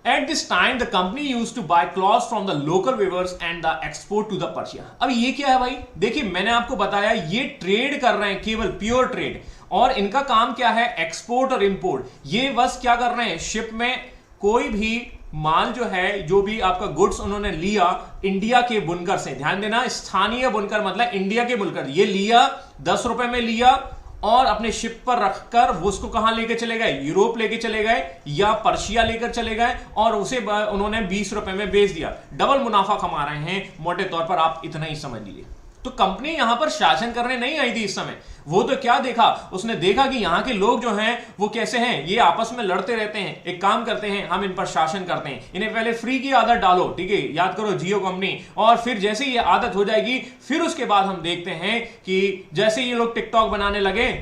At this time, the company used to buy cloths from the local weavers and the export to the Persia. अब ये क्या है भाई? देखिए मैंने आपको बताया ये ट्रेड कर रहे हैं, केवल प्योर ट्रेड, और इनका काम क्या है? एक्सपोर्ट और इंपोर्ट। ये बस क्या कर रहे हैं? शिप में कोई भी माल जो है, जो भी आपका गुड्स उन्होंने लिया इंडिया के बुनकर से, ध्यान देना, स्थानीय बुनकर मतलब इंडिया के बुनकर, ये लिया 10 रुपए में लिया और अपने शिप पर रखकर वो उसको कहां लेके चले गए? यूरोप लेके चले गए या पर्शिया लेकर चले गए, और उसे उन्होंने 20 रुपए में बेच दिया। डबल मुनाफा कमा रहे हैं, मोटे तौर पर आप इतना ही समझ लीजिए। तो कंपनी यहां पर शासन करने नहीं आई थी इस समय। वो तो क्या देखा? उसने देखा कि यहां के लोग जो हैं वो कैसे हैं, ये आपस में लड़ते रहते हैं। एक काम करते हैं, हम इन पर शासन करते हैं, इन्हें पहले फ्री की आदत डालो, ठीक है, याद करो जियो कंपनी, और फिर जैसे ये आदत हो जाएगी फिर उसके बाद हम देखते हैं कि जैसे ये लोग टिकटॉक बनाने लगे,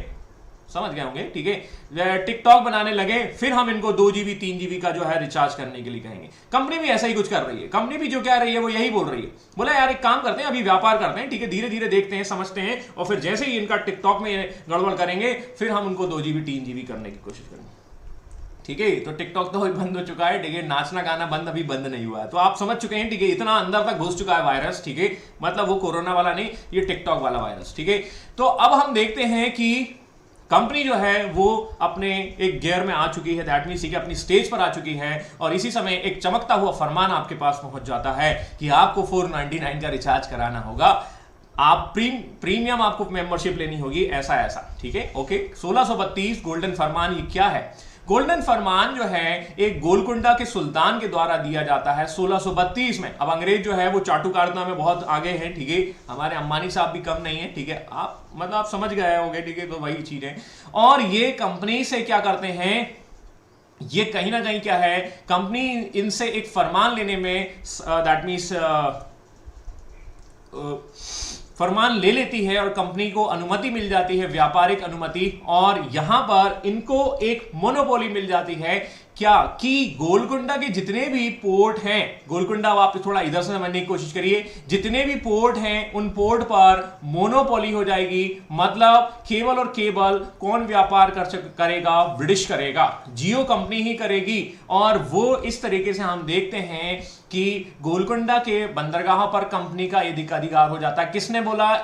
समझ गए होंगे, ठीक है, टिकटॉक बनाने लगे, फिर हम इनको 2 GB 3 GB का जो है रिचार्ज करने के लिए कहेंगे। कंपनी भी ऐसा ही कुछ कर रही है। कंपनी भी जो कह रही है वो यही बोल रही है, बोला यार एक काम करते हैं, अभी व्यापार करते हैं, ठीक है, धीरे धीरे देखते हैं, समझते हैं, और फिर जैसे ही इनका टिकटॉक में गड़बड़ करेंगे फिर हम उनको 2 GB 3 GB करने की कोशिश करेंगे। ठीक है, तो टिकटॉक तो अभी बंद हो चुका है, ठीक है, नाचना गाना बंद अभी बंद नहीं हुआ है, तो आप समझ चुके हैं, ठीक है, इतना अंदर तक घुस चुका है वायरस, ठीक है, मतलब वो कोरोना वाला नहीं, ये टिकटॉक वाला वायरस, ठीक है। तो अब हम देखते हैं कि कंपनी जो है वो अपने एक गियर में आ चुकी है, दैट मींस कि अपनी स्टेज पर आ चुकी है, और इसी समय एक चमकता हुआ फरमान आपके पास पहुंच जाता है कि आपको 499 का रिचार्ज कराना होगा, आप प्रीमियम आपको मेंबरशिप लेनी होगी, ऐसा ऐसा, ठीक है, ओके। 1632 गोल्डन फरमान, ये क्या है? गोल्डन फरमान जो है एक गोलकुंडा के सुल्तान के द्वारा दिया जाता है 1632 में। अब अंग्रेज जो है वो चाटुकारिता में बहुत आगे हैं, ठीक है, हमारे अंबानी साहब भी कम नहीं है, ठीक है, आप मतलब आप समझ गए होंगे, ठीक है, तो वही चीज है। और ये कंपनी से क्या करते हैं, ये कहीं ना कहीं क्या है, कंपनी इनसे एक फरमान लेने में, दैट मीन्स फरमान ले लेती है और कंपनी को अनुमति मिल जाती है, व्यापारिक अनुमति, और यहां पर इनको एक मोनोपोली मिल जाती है, क्या कि गोलकुंडा के जितने भी पोर्ट हैं, गोलकुंडा आप थोड़ा इधर से समझने की कोशिश करिए, जितने भी पोर्ट हैं उन पोर्ट पर मोनोपोली हो जाएगी, मतलब केवल और केवल कौन व्यापार करेगा? ब्रिटिश करेगा, जियो कंपनी ही करेगी। और वो इस तरीके से हम देखते हैं कि गोलकुंडा के बंदरगाह पर कंपनी का अधिकार हो जाता है। किसने बोला?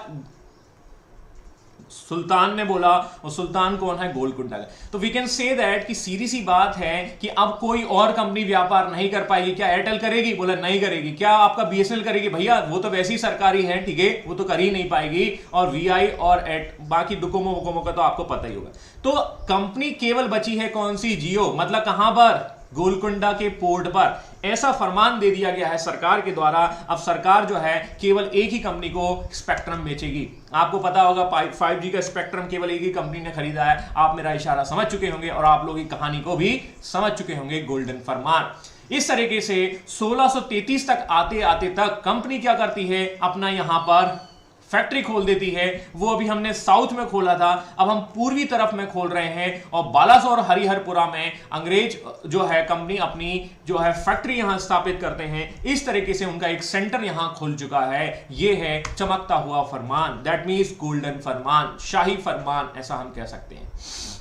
सुल्तान ने बोला, और सुल्तान कौन है? गोलकुंडा का। तो वी कैन से दैट कि सीधी सी बात है कि अब कोई और कंपनी व्यापार नहीं कर पाएगी। क्या एयरटेल करेगी? बोला नहीं करेगी। क्या आपका बीएसएनएल करेगी? भैया वो तो वैसी सरकारी है, ठीक है, वो तो कर ही नहीं पाएगी। और वीआई और बाकी डोकोमो वोकोमो का तो आपको पता ही होगा। तो कंपनी केवल बची है कौन सी? जियो, मतलब कहां पर? गोलकुंडा के पोर्ट पर। ऐसा फरमान दे दिया गया है सरकार के द्वारा। अब सरकार जो है केवल एक ही कंपनी को स्पेक्ट्रम बेचेगी। आपको पता होगा 5G का स्पेक्ट्रम केवल एक ही कंपनी ने खरीदा है। आप मेरा इशारा समझ चुके होंगे और आप लोग की कहानी को भी समझ चुके होंगे। गोल्डन फरमान। इस तरीके से 1633 तक आते आते तक कंपनी क्या करती है? अपना यहां पर फैक्ट्री खोल देती है। वो अभी हमने साउथ में खोला था, अब हम पूर्वी तरफ में खोल रहे हैं। और बालासोर हरिहरपुरा में अंग्रेज जो है कंपनी अपनी जो है फैक्ट्री यहां स्थापित करते हैं। इस तरीके से उनका एक सेंटर यहां खुल चुका है। ये है चमकता हुआ फरमान, दैट मीन्स गोल्डन फरमान, शाही फरमान ऐसा हम कह सकते हैं।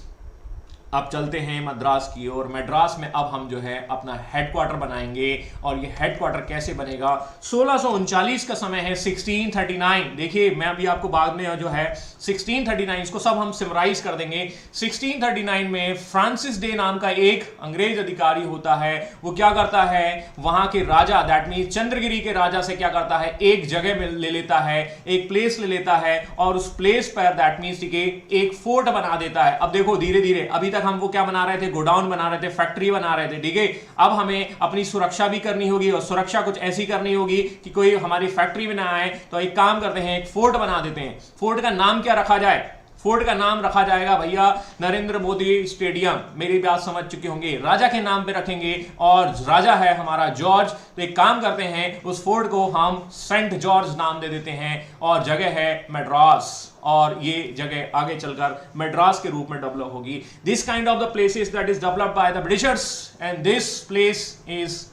अब चलते हैं मद्रास की ओर। मद्रास में अब हम जो है अपना हेडक्वार्टर बनाएंगे। और ये हेडक्वार्टर कैसे बनेगा? 1639 का समय है, 1639। देखिए मैं अभी आपको बाद में जो है 1639 इसको सब हम सिमराइज कर देंगे। 1639 में फ्रांसिस डे नाम का एक अंग्रेज अधिकारी होता है। वो क्या करता है? वहां के राजा, दैट मीन्स चंद्रगिरी के राजा से क्या करता है? एक जगह में ले लेता है, एक प्लेस ले लेता है, और उस प्लेस पर दैट मीन्स एक फोर्ट बना देता है। अब देखो धीरे धीरे, अभी तक हम वो क्या बना रहे थे? गोडाउन बना रहे थे, फैक्ट्री बना रहे थे, ठीक है। अब हमें अपनी सुरक्षा भी करनी होगी, और सुरक्षा कुछ ऐसी करनी होगी कि कोई हमारी फैक्ट्री में ना आए। तो एक काम करते हैं, एक फोर्ट बना देते हैं। फोर्ट का नाम क्या रखा जाए? फोर्ट का नाम रखा जाएगा भैया नरेंद्र मोदी स्टेडियम, मेरी बात समझ चुके होंगे, राजा के नाम पे रखेंगे और राजा है हमारा जॉर्ज। तो एक काम करते हैं, उस फोर्ट को हम सेंट जॉर्ज नाम दे देते हैं और जगह है मद्रास, और ये जगह आगे चलकर मद्रास के रूप में डेवलप होगी। This kind of the places that is developed by the Britishers and this place is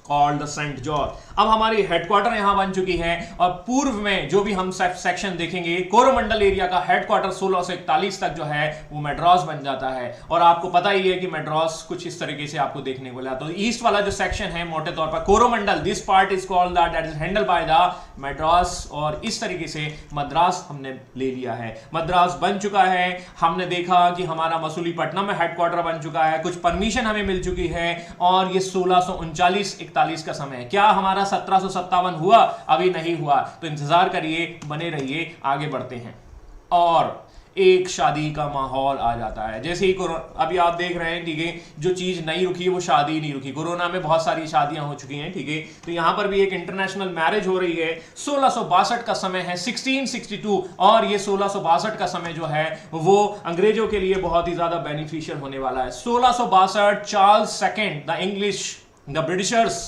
called the Saint George. अब हमारी हेडक्वार्टर यहां बन चुकी है और पूर्व में जो भी हम सेक्शन देखेंगे, कोरोमंडल एरिया का हेडक्वार्टर 1641 तक जो है वो मद्रास बन जाता है। और आपको पता ही है कि मद्रास कुछ इस तरीके से आपको देखने को मिला। तो ईस्ट वाला जो सेक्शन है मोटे तौर पर Coromandel, this part is called that is handle by the Madras, और इस तरीके से मद्रास हमने ले लिया है। मद्रास बन चुका है, हमने देखा कि हमारा मसूलीपट्टनम में हेडक्वार्टर बन चुका है, कुछ परमिशन हमें मिल चुकी है, और ये 1639-41 का समय है। क्या हमारा 1757 हुआ? अभी नहीं हुआ, तो इंतजार करिए, बने रहिए, आगे बढ़ते हैं। और एक शादी का माहौल आ जाता है। जैसे ही अभी आप देख रहे हैं, ठीक है, जो चीज नहीं रुकी वो शादी नहीं रुकी। कोरोना में बहुत सारी शादियां हो चुकी हैं, ठीक है, तो यहां पर भी एक इंटरनेशनल मैरिज हो रही है। 1662 का समय है, 1662, और ये 1662 का समय जो है वो अंग्रेजों के लिए बहुत ही ज्यादा बेनिफिशियल होने वाला है। 1662, Charles second the English, the Britishers,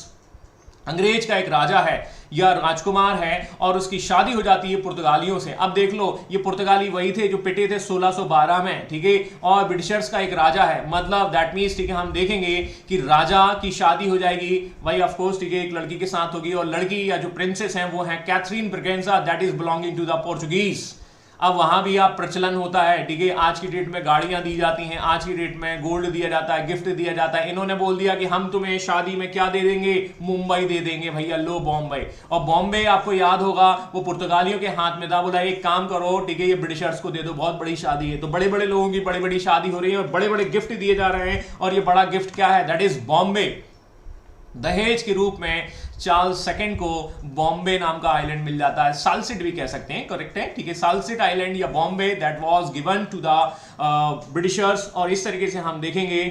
अंग्रेज का एक राजा है या राजकुमार है, और उसकी शादी हो जाती है पुर्तगालियों से। अब देख लो, ये पुर्तगाली वही थे जो पिटे थे 1612 में, ठीक है, और ब्रिटिशर्स का एक राजा है, मतलब दैट मींस, ठीक है, हम देखेंगे कि राजा की शादी हो जाएगी वही ऑफ कोर्स, ठीक है, एक लड़की के साथ होगी, और लड़की या जो प्रिंसेस हैं वो हैं Catherine Braganza, that is belonging to the Portuguese. अब वहां भी आप प्रचलन होता है, ठीक है, आज की डेट में गाड़ियां दी जाती हैं, आज की डेट में गोल्ड दिया जाता है, गिफ्ट दिया जाता है। इन्होंने बोल दिया कि हम तुम्हें शादी में क्या दे देंगे? मुंबई दे देंगे भैया, लो बॉम्बे। और बॉम्बे आपको याद होगा वो पुर्तगालियों के हाथ में था, बोला एक काम करो, ठीक है, ये ब्रिटिशर्स को दे दो, बहुत बड़ी शादी है। तो बड़े बड़े लोगों की बड़ी बड़ी शादी हो रही है और बड़े बड़े गिफ्ट दिए जा रहे हैं, और ये बड़ा गिफ्ट क्या है? That is Bombay. दहेज के रूप में चार्ल्स सेकंड को बॉम्बे नाम का आइलैंड मिल जाता है, सालसिट भी कह सकते हैं, करेक्ट है, ठीक है, सालसिट आइलैंड या Bombay, that was given to the Britishers. और इस तरीके से हम देखेंगे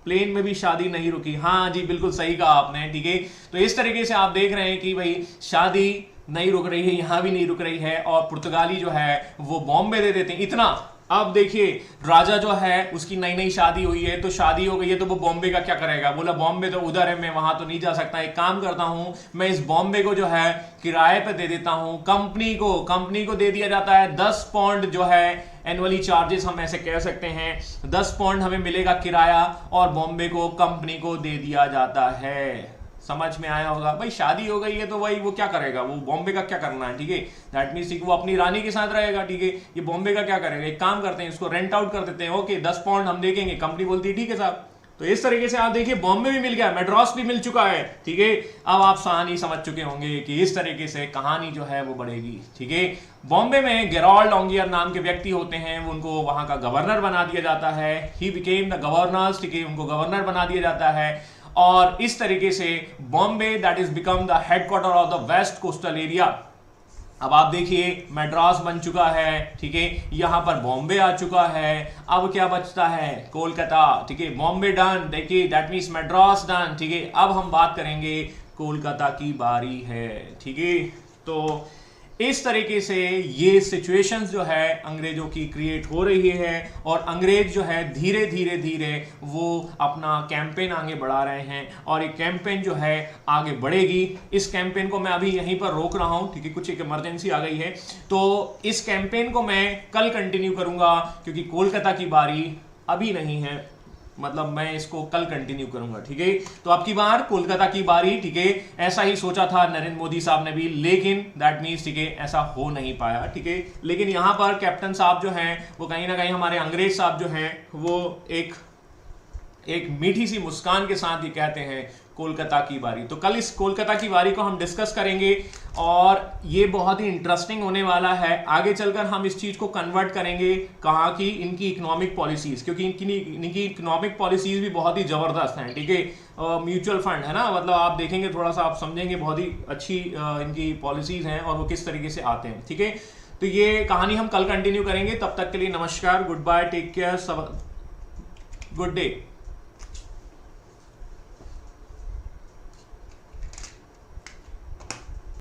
प्लेन में भी शादी नहीं रुकी। हाँ जी, बिल्कुल सही कहा आपने, ठीक है। तो इस तरीके से आप देख रहे हैं कि भाई शादी नहीं रुक रही है, यहां भी नहीं रुक रही है, और पुर्तगाली जो है वो बॉम्बे दे देते हैं इतना। अब देखिए, राजा जो है उसकी नई नई शादी हुई है, तो शादी हो गई है, तो वो बॉम्बे का क्या करेगा? बोला बॉम्बे तो उधर है, मैं वहां तो नहीं जा सकता, एक काम करता हूं, मैं इस बॉम्बे को जो है किराए पे दे देता हूं कंपनी को दे दिया जाता है 10 पाउंड जो है एनुअली चार्जेस, हम ऐसे कह सकते हैं, 10 पाउंड हमें मिलेगा किराया, और बॉम्बे को कंपनी को दे दिया जाता है। समझ में आया होगा भाई, शादी हो गई है तो भाई वो क्या करेगा, वो बॉम्बे का क्या करना है, ठीक है, दैट मींस वो अपनी रानी के साथ रहेगा, ठीक है, ये बॉम्बे का क्या करेगा? एक काम करते हैं, इसको रेंट आउट कर देते हैं, ओके 10 पाउंड हम देंगे, कंपनी बोलती है ठीक है साहब। तो इस तरीके से आप देखिए, बॉम्बे भी मिल गया, मद्रास भी मिल चुका है, ठीक है। अब आप कहानी समझ चुके होंगे कि इस तरीके से कहानी जो है वो बढ़ेगी, ठीक है। बॉम्बे में गेरोल्ड लॉन्गियर नाम के व्यक्ति होते हैं, उनको वहां का गवर्नर बना दिया जाता है, ही बिकेम द गवर्नर, ठीक है, उनको गवर्नर बना दिया जाता है। और इस तरीके से Bombay that is become the headquarter of the west coastal area. अब आप देखिए, मद्रास बन चुका है, ठीक है, यहां पर बॉम्बे आ चुका है, अब क्या बचता है? कोलकाता, ठीक है, बॉम्बे डन, देखिए दैट मींस मद्रास डन, ठीक है। अब हम बात करेंगे कोलकाता की बारी है, ठीक है। तो इस तरीके से ये सिचुएशंस जो है अंग्रेजों की क्रिएट हो रही है, और अंग्रेज जो है धीरे धीरे वो अपना कैंपेन आगे बढ़ा रहे हैं, और ये कैंपेन जो है आगे बढ़ेगी। इस कैंपेन को मैं अभी यहीं पर रोक रहा हूं क्योंकि कुछ एक इमरजेंसी आ गई है, तो इस कैंपेन को मैं कल कंटिन्यू करूंगा, क्योंकि कोलकाता की बारी अभी नहीं है, मतलब मैं इसको कल कंटिन्यू करूंगा, ठीक है। तो अब की बार कोलकाता की बारी, ठीक है, ऐसा ही सोचा था नरेंद्र मोदी साहब ने भी, लेकिन दैट मींस, ठीक है, ऐसा हो नहीं पाया, ठीक है। लेकिन यहां पर कैप्टन साहब जो हैं वो कहीं ना कहीं हमारे अंग्रेज साहब जो हैं वो एक मीठी सी मुस्कान के साथ ही कहते हैं कोलकाता की बारी। तो कल इस कोलकाता की बारी को हम डिस्कस करेंगे, और ये बहुत ही इंटरेस्टिंग होने वाला है। आगे चलकर हम इस चीज को कन्वर्ट करेंगे कहाँ की, इनकी इकोनॉमिक पॉलिसीज, क्योंकि इनकी इकोनॉमिक पॉलिसीज भी बहुत ही जबरदस्त हैं, ठीक है। म्यूचुअल फंड है ना, मतलब आप देखेंगे, थोड़ा सा आप समझेंगे, बहुत ही अच्छी इनकी पॉलिसीज हैं और वो किस तरीके से आते हैं, ठीक है। तो ये कहानी हम कल कंटिन्यू करेंगे, तब तक के लिए नमस्कार, good bye, take care, good day.